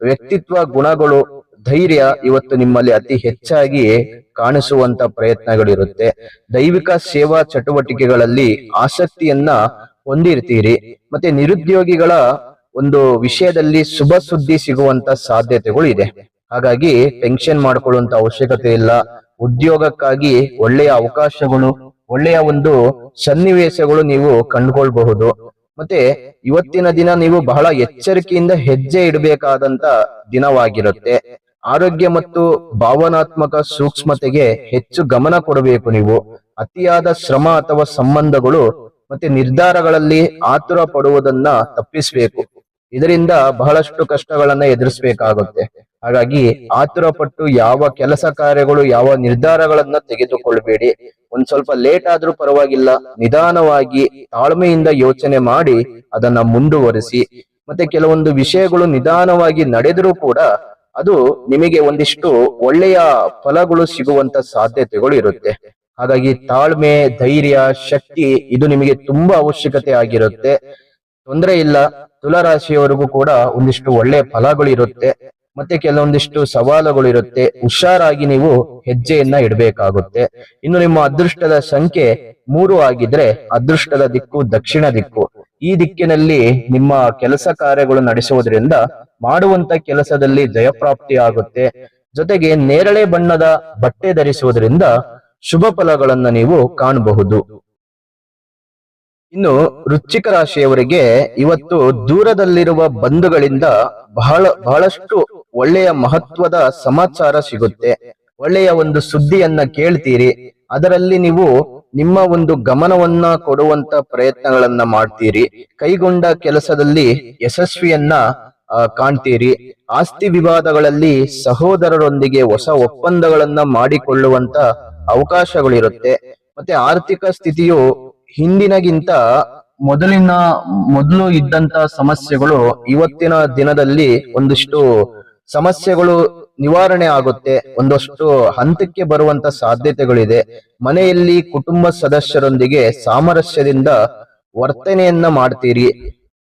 ವ್ಯಕ್ತಿತ್ವ ಗುಣಗಳು, ಧೈರ್ಯ ಇವತ್ತು ನಿಮ್ಮಲ್ಲಿ ಅತಿ ಹೆಚ್ಚಾಗಿ ಕಾಣಿಸುವಂತ ಪ್ರಯತ್ನಗಳಿರುತ್ತೆ. ದೈವಿಕ ಸೇವಾ ಚಟುವಟಿಕೆಗಳಲ್ಲಿ ಆಸಕ್ತಿಯನ್ನ ಹೊಂದಿರ್ತೀರಿ. ಮತ್ತೆ ನಿರುದ್ಯೋಗಿಗಳ ಒಂದು ವಿಷಯದಲ್ಲಿ ಶುಭ ಸುದ್ದಿ ಸಿಗುವಂತ ಸಾಧ್ಯತೆಗಳು ಇದೆ. ಹಾಗಾಗಿ ಟೆನ್ಷನ್ ಮಾಡ್ಕೊಳ್ಳುವಂತ ಅವಶ್ಯಕತೆ ಇಲ್ಲ. ಉದ್ಯೋಗಕ್ಕಾಗಿ ಒಳ್ಳೆಯ ಅವಕಾಶಗಳು, ಒಳ್ಳೆಯ ಒಂದು ಸನ್ನಿವೇಶಗಳು ನೀವು ಕಂಡುಕೊಳ್ಬಹುದು. ಮತ್ತೆ ಇವತ್ತಿನ ದಿನ ನೀವು ಬಹಳ ಎಚ್ಚರಿಕೆಯಿಂದ ಹೆಜ್ಜೆ ಇಡಬೇಕಾದಂತ ದಿನವಾಗಿರುತ್ತೆ. ಆರೋಗ್ಯ ಮತ್ತು ಭಾವನಾತ್ಮಕ ಸೂಕ್ಷ್ಮತೆಗೆ ಹೆಚ್ಚು ಗಮನ ಕೊಡಬೇಕು. ನೀವು ಅತಿಯಾದ ಶ್ರಮ ಅಥವಾ ಸಂಬಂಧಗಳು ಮತ್ತೆ ನಿರ್ಧಾರಗಳಲ್ಲಿ ಆತುರ ಪಡುವುದನ್ನ ತಪ್ಪಿಸಬೇಕು. ಇದರಿಂದ ಬಹಳಷ್ಟು ಕಷ್ಟಗಳನ್ನ ಎದುರಿಸಬೇಕಾಗುತ್ತೆ. ಹಾಗಾಗಿ ಆತುರ ಪಟ್ಟು ಯಾವ ಕೆಲಸ ಕಾರ್ಯಗಳು, ಯಾವ ನಿರ್ಧಾರಗಳನ್ನ ತೆಗೆದುಕೊಳ್ಬೇಡಿ. ಒಂದ್ ಸ್ವಲ್ಪ ಲೇಟ್ ಆದ್ರೂ ಪರವಾಗಿಲ್ಲ, ನಿಧಾನವಾಗಿ ತಾಳ್ಮೆಯಿಂದ ಯೋಚನೆ ಮಾಡಿ ಅದನ್ನ ಮುಂದುವರಿಸಿ. ಮತ್ತೆ ಕೆಲವೊಂದು ವಿಷಯಗಳು ನಿಧಾನವಾಗಿ ನಡೆದರೂ ಕೂಡ ಅದು ನಿಮಗೆ ಒಂದಿಷ್ಟು ಒಳ್ಳೆಯ ಫಲಗಳು ಸಿಗುವಂತ ಸಾಧ್ಯತೆಗಳು ಇರುತ್ತೆ. ಹಾಗಾಗಿ ತಾಳ್ಮೆ, ಧೈರ್ಯ, ಶಕ್ತಿ ಇದು ನಿಮಗೆ ತುಂಬಾ ಅವಶ್ಯಕತೆ ಆಗಿರುತ್ತೆ. ತೊಂದರೆ ಇಲ್ಲ, ತುಲಾರಾಶಿಯವರಿಗೂ ಕೂಡ ಒಂದಿಷ್ಟು ಒಳ್ಳೆಯ ಫಲಗಳು ಇರುತ್ತೆ. ಮತ್ತೆ ಕೆಲವೊಂದಿಷ್ಟು ಸವಾಲುಗಳು ಇರುತ್ತೆ. ಹುಷಾರಾಗಿ ನೀವು ಹೆಜ್ಜೆಯನ್ನ ಇಡಬೇಕಾಗುತ್ತೆ. ಇನ್ನು ನಿಮ್ಮ ಅದೃಷ್ಟದ ಸಂಖ್ಯೆ 3 ಆಗಿದ್ರೆ ಅದೃಷ್ಟದ ದಿಕ್ಕು ದಕ್ಷಿಣ ದಿಕ್ಕು. ಈ ದಿಕ್ಕಿನಲ್ಲಿ ನಿಮ್ಮ ಕೆಲಸ ಕಾರ್ಯಗಳು ನಡೆಸುವುದರಿಂದ ಮಾಡುವಂತ ಕೆಲಸದಲ್ಲಿ ಜಯಪ್ರಾಪ್ತಿ ಆಗುತ್ತೆ. ಜೊತೆಗೆ ನೇರಳೆ ಬಣ್ಣದ ಬಟ್ಟೆ ಧರಿಸುವುದರಿಂದ ಶುಭ ಫಲಗಳನ್ನ ನೀವು ಕಾಣಬಹುದು. ಇನ್ನು ವೃಶ್ಚಿಕ ರಾಶಿಯವರಿಗೆ ಇವತ್ತು ದೂರದಲ್ಲಿರುವ ಬಂಧುಗಳಿಂದ ಬಹಳಷ್ಟು ಒಳ್ಳೆಯ ಮಹತ್ವದ ಸಮಾಚಾರ ಸಿಗುತ್ತೆ. ಒಳ್ಳೆಯ ಒಂದು ಸುದ್ದಿಯನ್ನ ಕೇಳ್ತೀರಿ. ಅದರಲ್ಲಿ ನೀವು ನಿಮ್ಮ ಒಂದು ಗಮನವನ್ನ ಕೊಡುವಂತ ಪ್ರಯತ್ನಗಳನ್ನ ಮಾಡ್ತೀರಿ. ಕೈಗೊಂಡ ಕೆಲಸದಲ್ಲಿ ಯಶಸ್ವಿಯನ್ನ ಕಾಣ್ತೀರಿ. ಆಸ್ತಿ ವಿವಾದಗಳಲ್ಲಿ ಸಹೋದರರೊಂದಿಗೆ ಹೊಸ ಒಪ್ಪಂದಗಳನ್ನ ಮಾಡಿಕೊಳ್ಳುವಂತ ಅವಕಾಶಗಳಿರುತ್ತೆ. ಮತ್ತೆ ಆರ್ಥಿಕ ಸ್ಥಿತಿಯು ಹಿಂದಿನಗಿಂತ ಮೊದಲು ಇದ್ದಂತ ಸಮಸ್ಯೆಗಳು ಇವತ್ತಿನ ದಿನದಲ್ಲಿ ಒಂದಿಷ್ಟು ಸಮಸ್ಯೆಗಳು ನಿವಾರಣೆ ಆಗುತ್ತೆ. ಒಂದಷ್ಟು ಹಂತಕ್ಕೆ ಬರುವಂತ ಸಾಧ್ಯತೆಗಳಿದೆ. ಮನೆಯಲ್ಲಿ ಕುಟುಂಬ ಸದಸ್ಯರೊಂದಿಗೆ ಸಾಮರಸ್ಯದಿಂದ ವರ್ತನೆಯನ್ನ ಮಾಡ್ತೀರಿ.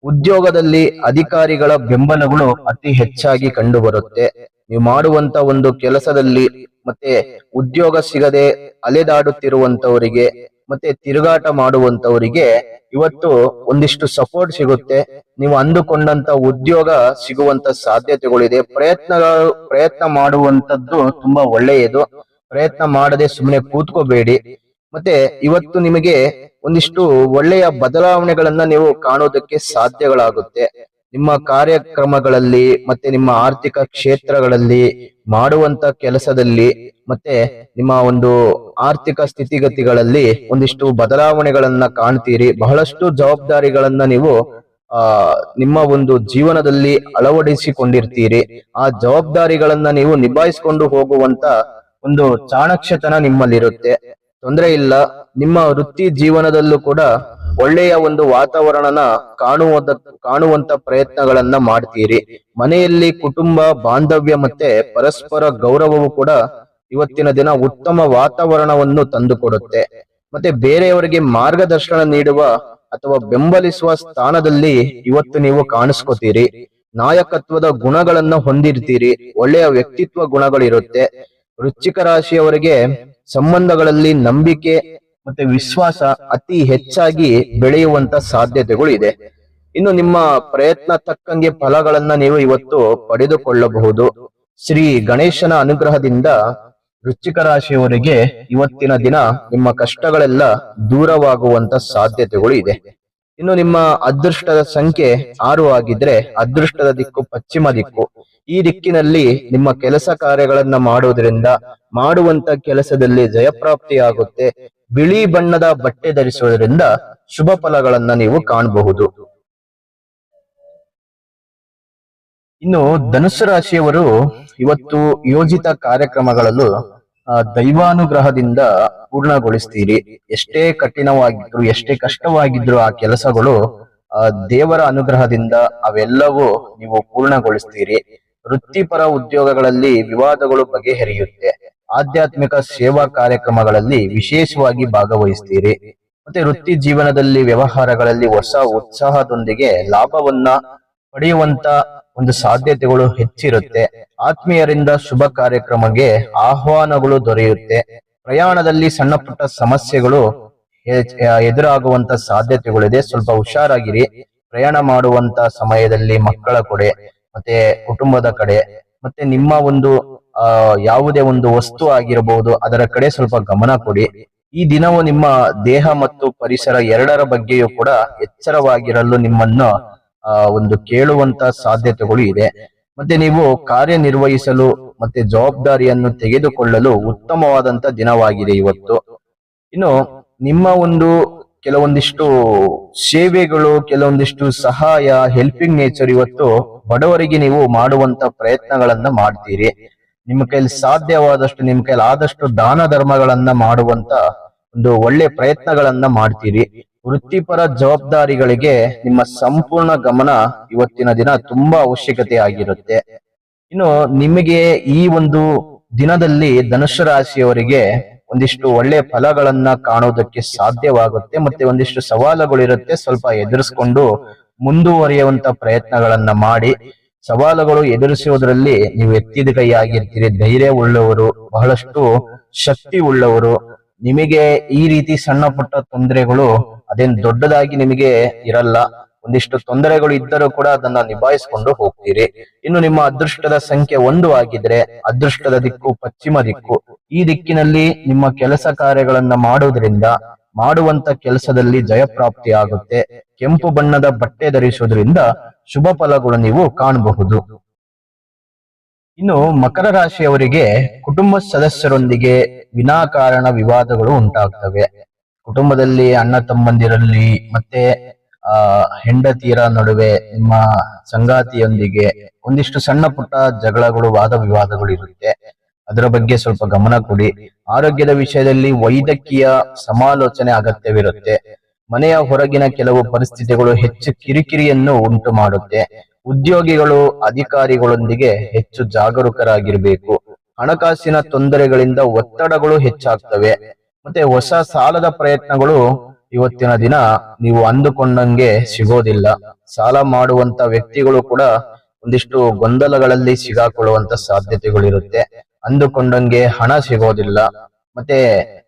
ಉದ್ಯೋಗದಲ್ಲಿ ಅಧಿಕಾರಿಗಳ ಬೆಂಬಲಗಳು ಅತಿ ಹೆಚ್ಚಾಗಿ ಕಂಡು ಬರುತ್ತೆ. ನೀವು ಮಾಡುವಂತ ಒಂದು ಕೆಲಸದಲ್ಲಿ ಮತ್ತೆ ಉದ್ಯೋಗ ಸಿಗದೆ ಅಲೆದಾಡುತ್ತಿರುವಂತವರಿಗೆ ಮತ್ತೆ ತಿರುಗಾಟ ಮಾಡುವಂತವರಿಗೆ ಇವತ್ತು ಒಂದಿಷ್ಟು ಸಪೋರ್ಟ್ ಸಿಗುತ್ತೆ. ನೀವು ಅಂದುಕೊಂಡಂತ ಉದ್ಯೋಗ ಸಿಗುವಂತ ಸಾಧ್ಯತೆಗಳಿದೆ. ಪ್ರಯತ್ನ ಮಾಡುವಂತದ್ದು ತುಂಬಾ ಒಳ್ಳೆಯದು. ಪ್ರಯತ್ನ ಮಾಡದೆ ಸುಮ್ಮನೆ ಕೂತ್ಕೋಬೇಡಿ. ಮತ್ತೆ ಇವತ್ತು ನಿಮಗೆ ಒಂದಿಷ್ಟು ಒಳ್ಳೆಯ ಬದಲಾವಣೆಗಳನ್ನ ನೀವು ಕಾಣೋದಕ್ಕೆ ಸಾಧ್ಯಗಳಾಗುತ್ತೆ. ನಿಮ್ಮ ಕಾರ್ಯಕ್ರಮಗಳಲ್ಲಿ ಮತ್ತೆ ನಿಮ್ಮ ಆರ್ಥಿಕ ಕ್ಷೇತ್ರಗಳಲ್ಲಿ ಮಾಡುವಂತ ಕೆಲಸದಲ್ಲಿ ಮತ್ತೆ ನಿಮ್ಮ ಒಂದು ಆರ್ಥಿಕ ಸ್ಥಿತಿಗತಿಗಳಲ್ಲಿ ಒಂದಿಷ್ಟು ಬದಲಾವಣೆಗಳನ್ನ ಕಾಣ್ತೀರಿ. ಬಹಳಷ್ಟು ಜವಾಬ್ದಾರಿಗಳನ್ನ ನೀವು ನಿಮ್ಮ ಒಂದು ಜೀವನದಲ್ಲಿ ಅಳವಡಿಸಿಕೊಂಡಿರ್ತೀರಿ. ಆ ಜವಾಬ್ದಾರಿಗಳನ್ನ ನೀವು ನಿಭಾಯಿಸಿಕೊಂಡು ಹೋಗುವಂತ ಒಂದು ಚಾಣಾಕ್ಷತನ ನಿಮ್ಮಲ್ಲಿರುತ್ತೆ. ತೊಂದರೆ ಇಲ್ಲ. ನಿಮ್ಮ ವೃತ್ತಿ ಜೀವನದಲ್ಲೂ ಕೂಡ ಒಳ್ಳೆಯ ಒಂದು ವಾತಾವರಣನ ಕಾಣುವಂತ ಪ್ರಯತ್ನಗಳನ್ನ ಮಾಡ್ತೀರಿ. ಮನೆಯಲ್ಲಿ ಕುಟುಂಬ ಬಾಂಧವ್ಯ ಮತ್ತೆ ಪರಸ್ಪರ ಗೌರವವು ಕೂಡ ಇವತ್ತಿನ ದಿನ ಉತ್ತಮ ವಾತಾವರಣವನ್ನು ತಂದುಕೊಡುತ್ತೆ. ಮತ್ತೆ ಬೇರೆಯವರಿಗೆ ಮಾರ್ಗದರ್ಶನ ನೀಡುವ ಅಥವಾ ಬೆಂಬಲಿಸುವ ಸ್ಥಾನದಲ್ಲಿ ಇವತ್ತು ನೀವು ಕಾಣಿಸ್ಕೋತೀರಿ. ನಾಯಕತ್ವದ ಗುಣಗಳನ್ನ ಹೊಂದಿರ್ತೀರಿ. ಒಳ್ಳೆಯ ವ್ಯಕ್ತಿತ್ವ ಗುಣಗಳಿರುತ್ತೆ. ವೃಶ್ಚಿಕ ರಾಶಿಯವರಿಗೆ ಸಂಬಂಧಗಳಲ್ಲಿ ನಂಬಿಕೆ ಮತ್ತೆ ವಿಶ್ವಾಸ ಅತಿ ಹೆಚ್ಚಾಗಿ ಬೆಳೆಯುವಂತ ಸಾಧ್ಯತೆಗಳು ಇದೆ. ಇನ್ನು ನಿಮ್ಮ ಪ್ರಯತ್ನ ತಕ್ಕಂಗೆ ಫಲಗಳನ್ನ ನೀವು ಇವತ್ತು ಪಡೆದುಕೊಳ್ಳಬಹುದು. ಶ್ರೀ ಗಣೇಶನ ಅನುಗ್ರಹದಿಂದ ವೃಶ್ಚಿಕ ರಾಶಿಯವರಿಗೆ ಇವತ್ತಿನ ದಿನ ನಿಮ್ಮ ಕಷ್ಟಗಳೆಲ್ಲ ದೂರವಾಗುವಂತ ಸಾಧ್ಯತೆಗಳು ಇದೆ. ಇನ್ನು ನಿಮ್ಮ ಅದೃಷ್ಟದ ಸಂಖ್ಯೆ 6 ಆಗಿದ್ರೆ ಅದೃಷ್ಟದ ದಿಕ್ಕು ಪಶ್ಚಿಮ ದಿಕ್ಕು. ಈ ದಿಕ್ಕಿನಲ್ಲಿ ನಿಮ್ಮ ಕೆಲಸ ಕಾರ್ಯಗಳನ್ನ ಮಾಡುವುದರಿಂದ ಮಾಡುವಂತ ಕೆಲಸದಲ್ಲಿ ಜಯಪ್ರಾಪ್ತಿ ಆಗುತ್ತೆ. ಬಿಳಿ ಬಣ್ಣದ ಬಟ್ಟೆ ಧರಿಸುವುದರಿಂದ ಶುಭ ಫಲಗಳನ್ನ ನೀವು ಕಾಣಬಹುದು. ಇನ್ನು ಧನುಸ್ಸು ರಾಶಿಯವರು ಇವತ್ತು ಯೋಜಿತ ಕಾರ್ಯಕ್ರಮಗಳಲ್ಲೂ ದೈವಾನುಗ್ರಹದಿಂದ ಪೂರ್ಣಗೊಳಿಸ್ತೀರಿ. ಎಷ್ಟೇ ಕಠಿಣವಾಗಿದ್ರು ಎಷ್ಟೇ ಕಷ್ಟವಾಗಿದ್ರು ಆ ಕೆಲಸಗಳು ದೇವರ ಅನುಗ್ರಹದಿಂದ ಅವೆಲ್ಲವೂ ನೀವು ಪೂರ್ಣಗೊಳಿಸ್ತೀರಿ. ವೃತ್ತಿಪರ ಉದ್ಯೋಗಗಳಲ್ಲಿ ವಿವಾದಗಳು ಬಗೆಹರಿಯುತ್ತೆ. ಆಧ್ಯಾತ್ಮಿಕ ಸೇವಾ ಕಾರ್ಯಕ್ರಮಗಳಲ್ಲಿ ವಿಶೇಷವಾಗಿ ಭಾಗವಹಿಸ್ತೀರಿ. ಮತ್ತೆ ವೃತ್ತಿ ಜೀವನದಲ್ಲಿ ವ್ಯವಹಾರಗಳಲ್ಲಿ ಹೊಸ ಉತ್ಸಾಹದೊಂದಿಗೆ ಲಾಭವನ್ನ ಪಡೆಯುವಂತ ಒಂದು ಸಾಧ್ಯತೆಗಳು ಹೆಚ್ಚಿರುತ್ತೆ. ಆತ್ಮೀಯರಿಂದ ಶುಭ ಕಾರ್ಯಕ್ರಮಕ್ಕೆ ಆಹ್ವಾನಗಳು ದೊರೆಯುತ್ತೆ. ಪ್ರಯಾಣದಲ್ಲಿ ಸಣ್ಣ ಪುಟ್ಟ ಸಮಸ್ಯೆಗಳು ಎದುರಾಗುವಂತ ಸಾಧ್ಯತೆಗಳಿದೆ. ಸ್ವಲ್ಪ ಹುಷಾರಾಗಿರಿ. ಪ್ರಯಾಣ ಮಾಡುವಂತ ಸಮಯದಲ್ಲಿ ಮಕ್ಕಳ ಕಡೆ ಮತ್ತೆ ಕುಟುಂಬದ ಕಡೆ ಮತ್ತೆ ನಿಮ್ಮ ಒಂದು ಯಾವುದೇ ಒಂದು ವಸ್ತು ಆಗಿರಬಹುದು ಅದರ ಕಡೆ ಸ್ವಲ್ಪ ಗಮನ ಕೊಡಿ. ಈ ದಿನವು ನಿಮ್ಮ ದೇಹ ಮತ್ತು ಪರಿಸರ ಎರಡರ ಬಗ್ಗೆಯೂ ಕೂಡ ಎಚ್ಚರವಾಗಿರಲು ನಿಮ್ಮನ್ನು ಒಂದು ಕೇಳುವಂತ ಸಾಧ್ಯತೆಗಳು ಇದೆ. ಮತ್ತೆ ನೀವು ಕಾರ್ಯನಿರ್ವಹಿಸಲು ಮತ್ತೆ ಜವಾಬ್ದಾರಿಯನ್ನು ತೆಗೆದುಕೊಳ್ಳಲು ಉತ್ತಮವಾದಂತ ದಿನವಾಗಿದೆ ಇವತ್ತು. ಇನ್ನು ನಿಮ್ಮ ಒಂದು ಕೆಲವೊಂದಿಷ್ಟು ಸೇವೆಗಳು ಕೆಲವೊಂದಿಷ್ಟು ಸಹಾಯ ಹೆಲ್ಪಿಂಗ್ ನೇಚರ್ ಇವತ್ತು ಬಡವರಿಗೆ ನೀವು ಮಾಡುವಂತ ಪ್ರಯತ್ನಗಳನ್ನ ಮಾಡ್ತೀರಿ. ನಿಮ್ಮ ಕೈಲಿ ಸಾಧ್ಯವಾದಷ್ಟು ನಿಮ್ಮ ಕೈಲಿ ಆದಷ್ಟು ದಾನ ಧರ್ಮಗಳನ್ನ ಮಾಡುವಂತ ಒಂದು ಒಳ್ಳೆ ಪ್ರಯತ್ನಗಳನ್ನ ಮಾಡ್ತೀರಿ. ವೃತ್ತಿಪರ ಜವಾಬ್ದಾರಿಗಳಿಗೆ ನಿಮ್ಮ ಸಂಪೂರ್ಣ ಗಮನ ಇವತ್ತಿನ ದಿನ ತುಂಬಾ ಅವಶ್ಯಕತೆ ಆಗಿರುತ್ತೆ. ಇನ್ನು ನಿಮಗೆ ಈ ಒಂದು ದಿನದಲ್ಲಿ ಧನುಸ್ಸು ರಾಶಿಯವರಿಗೆ ಒಂದಿಷ್ಟು ಒಳ್ಳೆ ಫಲಗಳನ್ನ ಕಾಣೋದಕ್ಕೆ ಸಾಧ್ಯವಾಗುತ್ತೆ. ಮತ್ತೆ ಒಂದಿಷ್ಟು ಸವಾಲುಗಳಿರುತ್ತೆ. ಸ್ವಲ್ಪ ಎದುರಿಸ್ಕೊಂಡು ಮುಂದುವರಿಯುವಂತ ಪ್ರಯತ್ನಗಳನ್ನ ಮಾಡಿ. ಸವಾಲುಗಳು ಎದುರಿಸುವುದರಲ್ಲಿ ನೀವು ಎತ್ತಿದ ಕೈ ಆಗಿರ್ತೀರಿ, ಧೈರ್ಯ ಉಳ್ಳವರು, ಬಹಳಷ್ಟು ಶಕ್ತಿ ಉಳ್ಳವರು. ನಿಮಗೆ ಈ ರೀತಿ ಸಣ್ಣ ಪುಟ್ಟ ತೊಂದರೆಗಳು ಅದೇನ್ ದೊಡ್ಡದಾಗಿ ನಿಮಗೆ ಇರಲ್ಲ. ಒಂದಿಷ್ಟು ತೊಂದರೆಗಳು ಇದ್ದರೂ ಕೂಡ ಅದನ್ನ ನಿಭಾಯಿಸಿಕೊಂಡು ಹೋಗ್ತೀರಿ. ಇನ್ನು ನಿಮ್ಮ ಅದೃಷ್ಟದ ಸಂಖ್ಯೆ 1 ಆಗಿದ್ರೆ ಅದೃಷ್ಟದ ದಿಕ್ಕು ಪಶ್ಚಿಮ ದಿಕ್ಕು. ಈ ದಿಕ್ಕಿನಲ್ಲಿ ನಿಮ್ಮ ಕೆಲಸ ಕಾರ್ಯಗಳನ್ನ ಮಾಡುವುದರಿಂದ ಮಾಡುವಂತ ಕೆಲಸದಲ್ಲಿ ಜಯಪ್ರಾಪ್ತಿ ಆಗುತ್ತೆ. ಕೆಂಪು ಬಣ್ಣದ ಬಟ್ಟೆ ಧರಿಸುವುದರಿಂದ ಶುಭ ಫಲಗಳು ನೀವು ಕಾಣಬಹುದು. ಇನ್ನು ಮಕರ ರಾಶಿಯವರಿಗೆ ಕುಟುಂಬ ಸದಸ್ಯರೊಂದಿಗೆ ವಿನಾಕಾರಣ ವಿವಾದಗಳು ಉಂಟಾಗ್ತವೆ. ಕುಟುಂಬದಲ್ಲಿ ಅಣ್ಣ ತಮ್ಮಂದಿರಲ್ಲಿ ಮತ್ತೆ ಹೆಂಡತಿಯರ ನಡುವೆ, ನಿಮ್ಮ ಸಂಗಾತಿಯೊಂದಿಗೆ ಒಂದಿಷ್ಟು ಸಣ್ಣ ಪುಟ್ಟ ಜಗಳಗಳು, ವಾದ ವಿವಾದಗಳು ಇರುತ್ತೆ. ಅದರ ಬಗ್ಗೆ ಸ್ವಲ್ಪ ಗಮನ ಕೊಡಿ. ಆರೋಗ್ಯದ ವಿಷಯದಲ್ಲಿ ವೈದ್ಯಕೀಯ ಸಮಾಲೋಚನೆ ಅಗತ್ಯವಿರುತ್ತೆ. ಮನೆಯ ಹೊರಗಿನ ಕೆಲವು ಪರಿಸ್ಥಿತಿಗಳು ಹೆಚ್ಚು ಕಿರಿಕಿರಿಯನ್ನು ಉಂಟು ಮಾಡುತ್ತೆ. ಉದ್ಯೋಗಿಗಳು ಅಧಿಕಾರಿಗಳೊಂದಿಗೆ ಹೆಚ್ಚು ಜಾಗರೂಕರಾಗಿರ್ಬೇಕು. ಹಣಕಾಸಿನ ತೊಂದರೆಗಳಿಂದ ಒತ್ತಡಗಳು ಹೆಚ್ಚಾಗ್ತವೆ. ಮತ್ತೆ ಹೊಸ ಸಾಲದ ಪ್ರಯತ್ನಗಳು ಇವತ್ತಿನ ದಿನ ನೀವು ಅಂದುಕೊಂಡಂಗೆ ಸಿಗೋದಿಲ್ಲ. ಸಾಲ ಮಾಡುವಂತ ವ್ಯಕ್ತಿಗಳು ಕೂಡ ಒಂದಿಷ್ಟು ಗೊಂದಲಗಳಲ್ಲಿ ಸಿಗಾಕೊಳ್ಳುವಂತ ಸಾಧ್ಯತೆಗಳಿರುತ್ತೆ. ಅಂದುಕೊಂಡಂಗೆ ಹಣ ಸಿಗೋದಿಲ್ಲ. ಮತ್ತೆ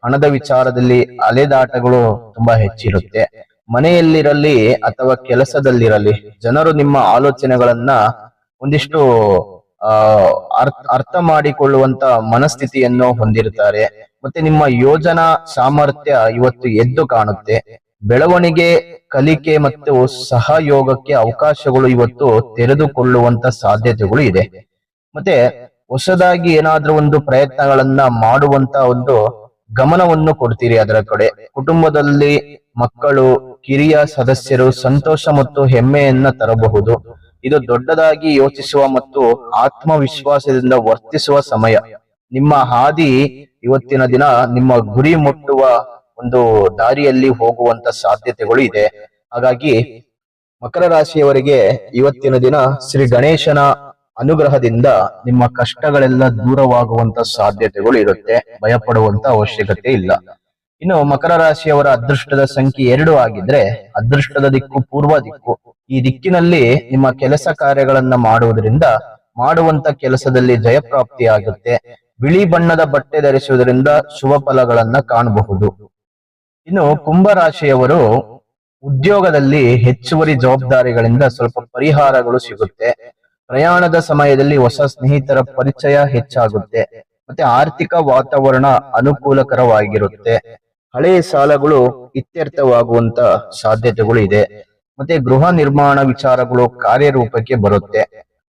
ಹಣದ ವಿಚಾರದಲ್ಲಿ ಅಲೆದಾಟಗಳು ತುಂಬಾ ಹೆಚ್ಚಿರುತ್ತೆ. ಮನೆಯಲ್ಲಿರಲಿ ಅಥವಾ ಕೆಲಸದಲ್ಲಿರಲಿ ಜನರು ನಿಮ್ಮ ಆಲೋಚನೆಗಳನ್ನ ಒಂದಿಷ್ಟು ಅರ್ಥ ಮಾಡಿಕೊಳ್ಳುವಂತ ಮನಸ್ಥಿತಿಯನ್ನು ಹೊಂದಿರುತ್ತಾರೆ. ಮತ್ತೆ ನಿಮ್ಮ ಯೋಜನಾ ಸಾಮರ್ಥ್ಯ ಇವತ್ತು ಎದ್ದು ಕಾಣುತ್ತೆ. ಬೆಳವಣಿಗೆ, ಕಲಿಕೆ ಮತ್ತು ಸಹಯೋಗಕ್ಕೆ ಅವಕಾಶಗಳು ಇವತ್ತು ತೆರೆದುಕೊಳ್ಳುವಂತ ಸಾಧ್ಯತೆಗಳು ಇದೆ. ಮತ್ತೆ ಹೊಸದಾಗಿ ಏನಾದ್ರೂ ಒಂದು ಪ್ರಯತ್ನಗಳನ್ನ ಮಾಡುವಂತ ಒಂದು ಗಮನವನ್ನು ಕೊಡ್ತೀರಿ ಅದರ ಕಡೆ. ಕುಟುಂಬದಲ್ಲಿ ಮಕ್ಕಳು, ಕಿರಿಯ ಸದಸ್ಯರು ಸಂತೋಷ ಮತ್ತು ಹೆಮ್ಮೆಯನ್ನ ತರಬಹುದು. ಇದು ದೊಡ್ಡದಾಗಿ ಯೋಚಿಸುವ ಮತ್ತು ಆತ್ಮವಿಶ್ವಾಸದಿಂದ ವರ್ತಿಸುವ ಸಮಯ. ನಿಮ್ಮ ಹಾದಿ ಇವತ್ತಿನ ದಿನ ನಿಮ್ಮ ಗುರಿ ಮುಟ್ಟುವ ಒಂದು ದಾರಿಯಲ್ಲಿ ಹೋಗುವಂತ ಸಾಧ್ಯತೆಗಳು ಇದೆ. ಹಾಗಾಗಿ ಮಕರ ರಾಶಿಯವರಿಗೆ ಇವತ್ತಿನ ದಿನ ಶ್ರೀ ಗಣೇಶನ ಅನುಗ್ರಹದಿಂದ ನಿಮ್ಮ ಕಷ್ಟಗಳೆಲ್ಲ ದೂರವಾಗುವಂತ ಸಾಧ್ಯತೆಗಳು ಇರುತ್ತೆ. ಭಯಪಡುವಂತ ಅವಶ್ಯಕತೆ ಇಲ್ಲ. ಇನ್ನು ಮಕರ ರಾಶಿಯವರ ಅದೃಷ್ಟದ ಸಂಖ್ಯೆ 2 ಆಗಿದ್ರೆ ಅದೃಷ್ಟದ ದಿಕ್ಕು ಪೂರ್ವ ದಿಕ್ಕು. ಈ ದಿಕ್ಕಿನಲ್ಲಿ ನಿಮ್ಮ ಕೆಲಸ ಕಾರ್ಯಗಳನ್ನ ಮಾಡುವುದರಿಂದ ಮಾಡುವಂತ ಕೆಲಸದಲ್ಲಿ ಜಯಪ್ರಾಪ್ತಿ ಆಗುತ್ತೆ. ಬಿಳಿ ಬಣ್ಣದ ಬಟ್ಟೆ ಧರಿಸುವುದರಿಂದ ಶುಭ ಫಲಗಳನ್ನ ಕಾಣಬಹುದು. ಇನ್ನು ಕುಂಭ ರಾಶಿಯವರು ಉದ್ಯೋಗದಲ್ಲಿ ಹೆಚ್ಚುವರಿ ಜವಾಬ್ದಾರಿಗಳಿಂದ ಸ್ವಲ್ಪ ಪರಿಹಾರಗಳು ಸಿಗುತ್ತೆ. ಪ್ರಯಾಣದ ಸಮಯದಲ್ಲಿ ಹೊಸ ಸ್ನೇಹಿತರ ಪರಿಚಯ ಹೆಚ್ಚಾಗುತ್ತೆ. ಮತ್ತೆ ಆರ್ಥಿಕ ವಾತಾವರಣ ಅನುಕೂಲಕರವಾಗಿರುತ್ತೆ. ಹಳೆಯ ಸಾಲಗಳು ಇತ್ಯರ್ಥವಾಗುವಂತ ಸಾಧ್ಯತೆಗಳು ಇದೆ. ಮತ್ತೆ ಗೃಹ ನಿರ್ಮಾಣ ವಿಚಾರಗಳು ಕಾರ್ಯರೂಪಕ್ಕೆ ಬರುತ್ತೆ.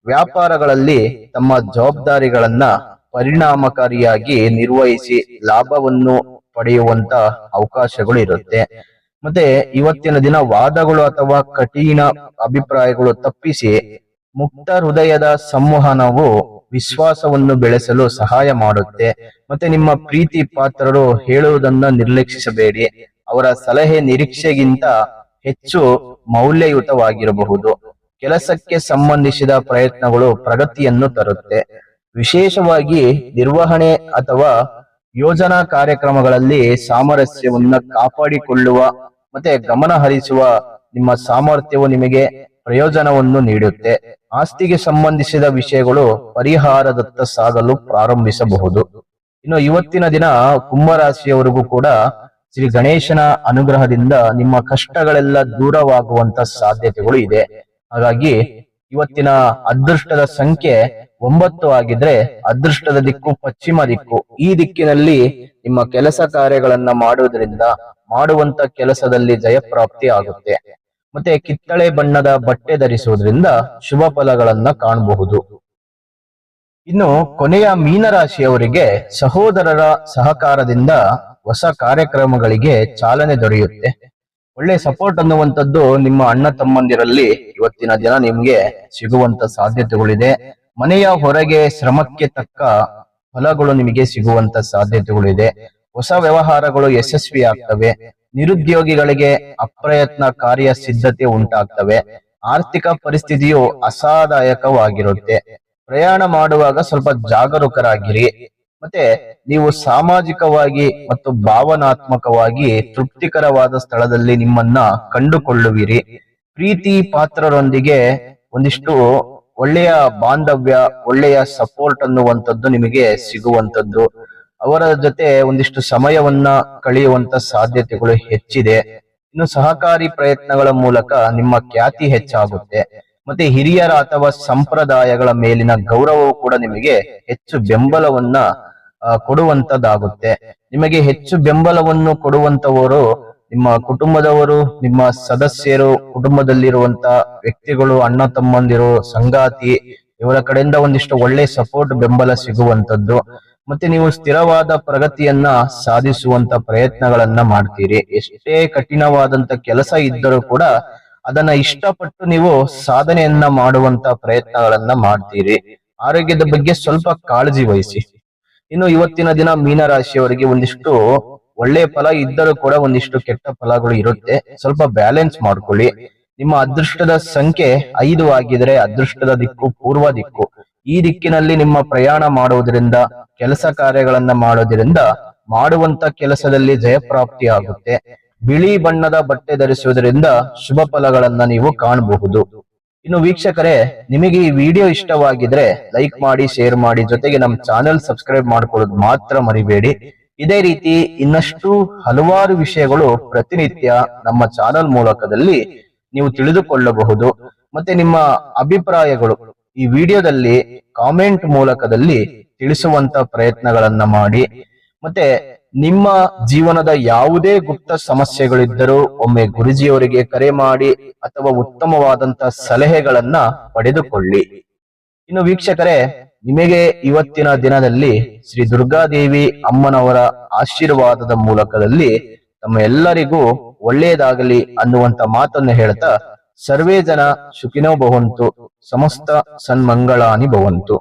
ವ್ಯಾಪಾರಗಳಲ್ಲಿ ತಮ್ಮ ಜವಾಬ್ದಾರಿಗಳನ್ನ ಪರಿಣಾಮಕಾರಿಯಾಗಿ ನಿರ್ವಹಿಸಿ ಲಾಭವನ್ನು ಪಡೆಯುವಂತ ಅವಕಾಶಗಳು ಇರುತ್ತೆ. ಮತ್ತೆ ಇವತ್ತಿನ ದಿನ ವಾದಗಳು ಅಥವಾ ಕಠಿಣ ಅಭಿಪ್ರಾಯಗಳು ತಪ್ಪಿಸಿ ಮುಕ್ತ ಹೃದಯದ ಸಂವಹನವು ವಿಶ್ವಾಸವನ್ನು ಬೆಳೆಸಲು ಸಹಾಯ ಮಾಡುತ್ತೆ. ಮತ್ತೆ ನಿಮ್ಮ ಪ್ರೀತಿ ಪಾತ್ರರು ಹೇಳುವುದನ್ನ ನಿರ್ಲಕ್ಷಿಸಬೇಡಿ. ಅವರ ಸಲಹೆ ನಿರೀಕ್ಷೆಗಿಂತ ಹೆಚ್ಚು ಮೌಲ್ಯಯುತವಾಗಿರಬಹುದು. ಕೆಲಸಕ್ಕೆ ಸಂಬಂಧಿಸಿದ ಪ್ರಯತ್ನಗಳು ಪ್ರಗತಿಯನ್ನು ತರುತ್ತೆ. ವಿಶೇಷವಾಗಿ ನಿರ್ವಹಣೆ ಅಥವಾ ಯೋಜನಾ ಕಾರ್ಯಕ್ರಮಗಳಲ್ಲಿ ಸಾಮರಸ್ಯವನ್ನ ಕಾಪಾಡಿಕೊಳ್ಳುವ ಮತ್ತೆ ಗಮನ ಹರಿಸುವ ನಿಮ್ಮ ಸಾಮರ್ಥ್ಯವು ನಿಮಗೆ ಪ್ರಯೋಜನವನ್ನು ನೀಡುತ್ತೆ. ಆಸ್ತಿಗೆ ಸಂಬಂಧಿಸಿದ ವಿಷಯಗಳು ಪರಿಹಾರದತ್ತ ಸಾಗಲು ಪ್ರಾರಂಭಿಸಬಹುದು. ಇನ್ನು ಇವತ್ತಿನ ದಿನ ಕುಂಭರಾಶಿಯವರಿಗೂ ಕೂಡ ಶ್ರೀ ಗಣೇಶನ ಅನುಗ್ರಹದಿಂದ ನಿಮ್ಮ ಕಷ್ಟಗಳೆಲ್ಲ ದೂರವಾಗುವಂತ ಸಾಧ್ಯತೆಗಳು ಇದೆ. ಹಾಗಾಗಿ ಇವತ್ತಿನ ಅದೃಷ್ಟದ ಸಂಖ್ಯೆ 9 ಆಗಿದ್ರೆ ಅದೃಷ್ಟದ ದಿಕ್ಕು ಪಶ್ಚಿಮ ದಿಕ್ಕು. ಈ ದಿಕ್ಕಿನಲ್ಲಿ ನಿಮ್ಮ ಕೆಲಸ ಕಾರ್ಯಗಳನ್ನ ಮಾಡುವುದರಿಂದ ಮಾಡುವಂತ ಕೆಲಸದಲ್ಲಿ ಜಯಪ್ರಾಪ್ತಿ ಆಗುತ್ತೆ. ಮತ್ತೆ ಕಿತ್ತಳೆ ಬಣ್ಣದ ಬಟ್ಟೆ ಧರಿಸುವುದರಿಂದ ಶುಭ ಫಲಗಳನ್ನ ಕಾಣಬಹುದು. ಇನ್ನು ಕೊನೆಯ ಮೀನರಾಶಿಯವರಿಗೆ ಸಹೋದರರ ಸಹಕಾರದಿಂದ ಹೊಸ ಕಾರ್ಯಕ್ರಮಗಳಿಗೆ ಚಾಲನೆ ದೊರೆಯುತ್ತೆ. ಒಳ್ಳೆ ಸಪೋರ್ಟ್ ಅನ್ನುವಂಥದ್ದು ನಿಮ್ಮ ಅಣ್ಣ ತಮ್ಮಂದಿರಲ್ಲಿ ಇವತ್ತಿನ ದಿನ ನಿಮ್ಗೆ ಸಿಗುವಂತ ಸಾಧ್ಯತೆಗಳಿದೆ. ಮನೆಯ ಹೊರಗೆ ಶ್ರಮಕ್ಕೆ ತಕ್ಕ ಫಲಗಳು ನಿಮಗೆ ಸಿಗುವಂತ ಸಾಧ್ಯತೆಗಳಿದೆ. ಹೊಸ ವ್ಯವಹಾರಗಳು ಯಶಸ್ವಿ ಆಗ್ತವೆ. ನಿರುದ್ಯೋಗಿಗಳಿಗೆ ಅಪ್ರಯತ್ನ ಕಾರ್ಯ ಸಿದ್ಧತೆ ಉಂಟಾಗ್ತವೆ. ಆರ್ಥಿಕ ಪರಿಸ್ಥಿತಿಯು ಅಸಾದಾಯಕವಾಗಿರುತ್ತೆ. ಪ್ರಯಾಣ ಮಾಡುವಾಗ ಸ್ವಲ್ಪ ಜಾಗರೂಕರಾಗಿರಿ. ಮತ್ತೆ ನೀವು ಸಾಮಾಜಿಕವಾಗಿ ಮತ್ತು ಭಾವನಾತ್ಮಕವಾಗಿ ತೃಪ್ತಿಕರವಾದ ಸ್ಥಳದಲ್ಲಿ ನಿಮ್ಮನ್ನ ಕಂಡುಕೊಳ್ಳುವಿರಿ. ಪ್ರೀತಿ ಪಾತ್ರರೊಂದಿಗೆ ಒಂದಿಷ್ಟು ಒಳ್ಳೆಯ ಬಾಂಧವ್ಯ, ಒಳ್ಳೆಯ ಸಪೋರ್ಟ್ ಅನ್ನುವಂಥದ್ದು ನಿಮಗೆ ಸಿಗುವಂತದ್ದು. ಅವರ ಜೊತೆ ಒಂದಿಷ್ಟು ಸಮಯವನ್ನ ಕಳೆಯುವಂತ ಸಾಧ್ಯತೆಗಳು ಹೆಚ್ಚಿದೆ. ಇನ್ನು ಸಹಕಾರಿ ಪ್ರಯತ್ನಗಳ ಮೂಲಕ ನಿಮ್ಮ ಖ್ಯಾತಿ ಹೆಚ್ಚಾಗುತ್ತೆ. ಮತ್ತೆ ಹಿರಿಯರ ಅಥವಾ ಸಂಪ್ರದಾಯಗಳ ಮೇಲಿನ ಗೌರವವು ಕೂಡ ನಿಮಗೆ ಹೆಚ್ಚು ಬೆಂಬಲವನ್ನ ಕೊಡುವಂತದ್ದಾಗುತ್ತೆ. ನಿಮಗೆ ಹೆಚ್ಚು ಬೆಂಬಲವನ್ನು ಕೊಡುವಂತವರು ನಿಮ್ಮ ಕುಟುಂಬದವರು, ನಿಮ್ಮ ಸದಸ್ಯರು, ಕುಟುಂಬದಲ್ಲಿರುವಂತ ವ್ಯಕ್ತಿಗಳು, ಅಣ್ಣ ತಮ್ಮಂದಿರು, ಸಂಗಾತಿ, ಇವರ ಕಡೆಯಿಂದ ಒಂದಿಷ್ಟು ಒಳ್ಳೆ ಸಪೋರ್ಟ್, ಬೆಂಬಲ ಸಿಗುವಂತದ್ದು. ಮತ್ತೆ ನೀವು ಸ್ಥಿರವಾದ ಪ್ರಗತಿಯನ್ನ ಸಾಧಿಸುವಂತ ಪ್ರಯತ್ನಗಳನ್ನ ಮಾಡ್ತೀರಿ. ಎಷ್ಟೇ ಕಠಿಣವಾದಂತ ಕೆಲಸ ಇದ್ದರೂ ಕೂಡ ಅದನ್ನ ಇಷ್ಟಪಟ್ಟು ನೀವು ಸಾಧನೆಯನ್ನ ಮಾಡುವಂತ ಪ್ರಯತ್ನಗಳನ್ನ ಮಾಡ್ತೀರಿ. ಆರೋಗ್ಯದ ಬಗ್ಗೆ ಸ್ವಲ್ಪ ಕಾಳಜಿ ವಹಿಸಿ. ಇನ್ನು ಇವತ್ತಿನ ದಿನ ಮೀನರಾಶಿಯವರಿಗೆ ಒಂದಿಷ್ಟು ಒಳ್ಳೆ ಫಲ ಇದ್ದರೂ ಕೂಡ ಒಂದಿಷ್ಟು ಕೆಟ್ಟ ಫಲಗಳು ಇರುತ್ತೆ. ಸ್ವಲ್ಪ ಬ್ಯಾಲೆನ್ಸ್ ಮಾಡ್ಕೊಳ್ಳಿ. ನಿಮ್ಮ ಅದೃಷ್ಟದ ಸಂಖ್ಯೆ 5 ಆಗಿದ್ರೆ ಅದೃಷ್ಟದ ದಿಕ್ಕು ಪೂರ್ವ ದಿಕ್ಕು. ಈ ದಿಕ್ಕಿನಲ್ಲಿ ನಿಮ್ಮ ಪ್ರಯಾಣ ಮಾಡುವುದರಿಂದ, ಕೆಲಸ ಕಾರ್ಯಗಳನ್ನ ಮಾಡೋದ್ರಿಂದ ಮಾಡುವಂತ ಕೆಲಸದಲ್ಲಿ ಜಯಪ್ರಾಪ್ತಿ ಆಗುತ್ತೆ. ಬಿಳಿ ಬಣ್ಣದ ಬಟ್ಟೆ ಧರಿಸುವುದರಿಂದ ಶುಭ ಫಲಗಳನ್ನ ನೀವು ಕಾಣಬಹುದು. ಇನ್ನು ವೀಕ್ಷಕರೇ, ನಿಮಗೆ ಈ ವಿಡಿಯೋ ಇಷ್ಟವಾಗಿದ್ರೆ ಲೈಕ್ ಮಾಡಿ, ಶೇರ್ ಮಾಡಿ, ಜೊತೆಗೆ ನಮ್ಮ ಚಾನೆಲ್ ಸಬ್ಸ್ಕ್ರೈಬ್ ಮಾಡ್ಕೊಳ್ಳೋದು ಮಾತ್ರ ಮರಿಬೇಡಿ. ಇದೇ ರೀತಿ ಇನ್ನಷ್ಟು ಹಲವಾರು ವಿಷಯಗಳು ಪ್ರತಿನಿತ್ಯ ನಮ್ಮ ಚಾನೆಲ್ ಮೂಲಕದಲ್ಲಿ ನೀವು ತಿಳಿದುಕೊಳ್ಳಬಹುದು. ಮತ್ತೆ ನಿಮ್ಮ ಅಭಿಪ್ರಾಯಗಳು ಈ ವಿಡಿಯೋದಲ್ಲಿ ಕಾಮೆಂಟ್ ಮೂಲಕದಲ್ಲಿ ತಿಳಿಸುವಂತ ಪ್ರಯತ್ನಗಳನ್ನ ಮಾಡಿ. ಮತ್ತೆ ನಿಮ್ಮ ಜೀವನದ ಯಾವುದೇ ಗುಪ್ತ ಸಮಸ್ಯೆಗಳಿದ್ದರೂ ಒಮ್ಮೆ ಗುರುಜಿಯವರಿಗೆ ಕರೆ ಮಾಡಿ ಅಥವಾ ಉತ್ತಮವಾದಂತ ಸಲಹೆಗಳನ್ನ ಪಡೆದುಕೊಳ್ಳಿ. ಇನ್ನು ವೀಕ್ಷಕರೇ, ನಿಮಗೆ ಇವತ್ತಿನ ದಿನದಲ್ಲಿ ಶ್ರೀ ದುರ್ಗಾದೇವಿ ಅಮ್ಮನವರ ಆಶೀರ್ವಾದದ ಮೂಲಕದಲ್ಲಿ ತಮ್ಮ ಎಲ್ಲರಿಗೂ ಒಳ್ಳೆಯದಾಗಲಿ ಅನ್ನುವಂತ ಮಾತನ್ನು ಹೇಳ್ತಾ, ಸರ್ವೇ ಜನ ಸುಖಿನೋ ಭವಂತು, ಸಮಸ್ತ ಸನ್ಮಂಗಳಾನಿ ಭವಂತು.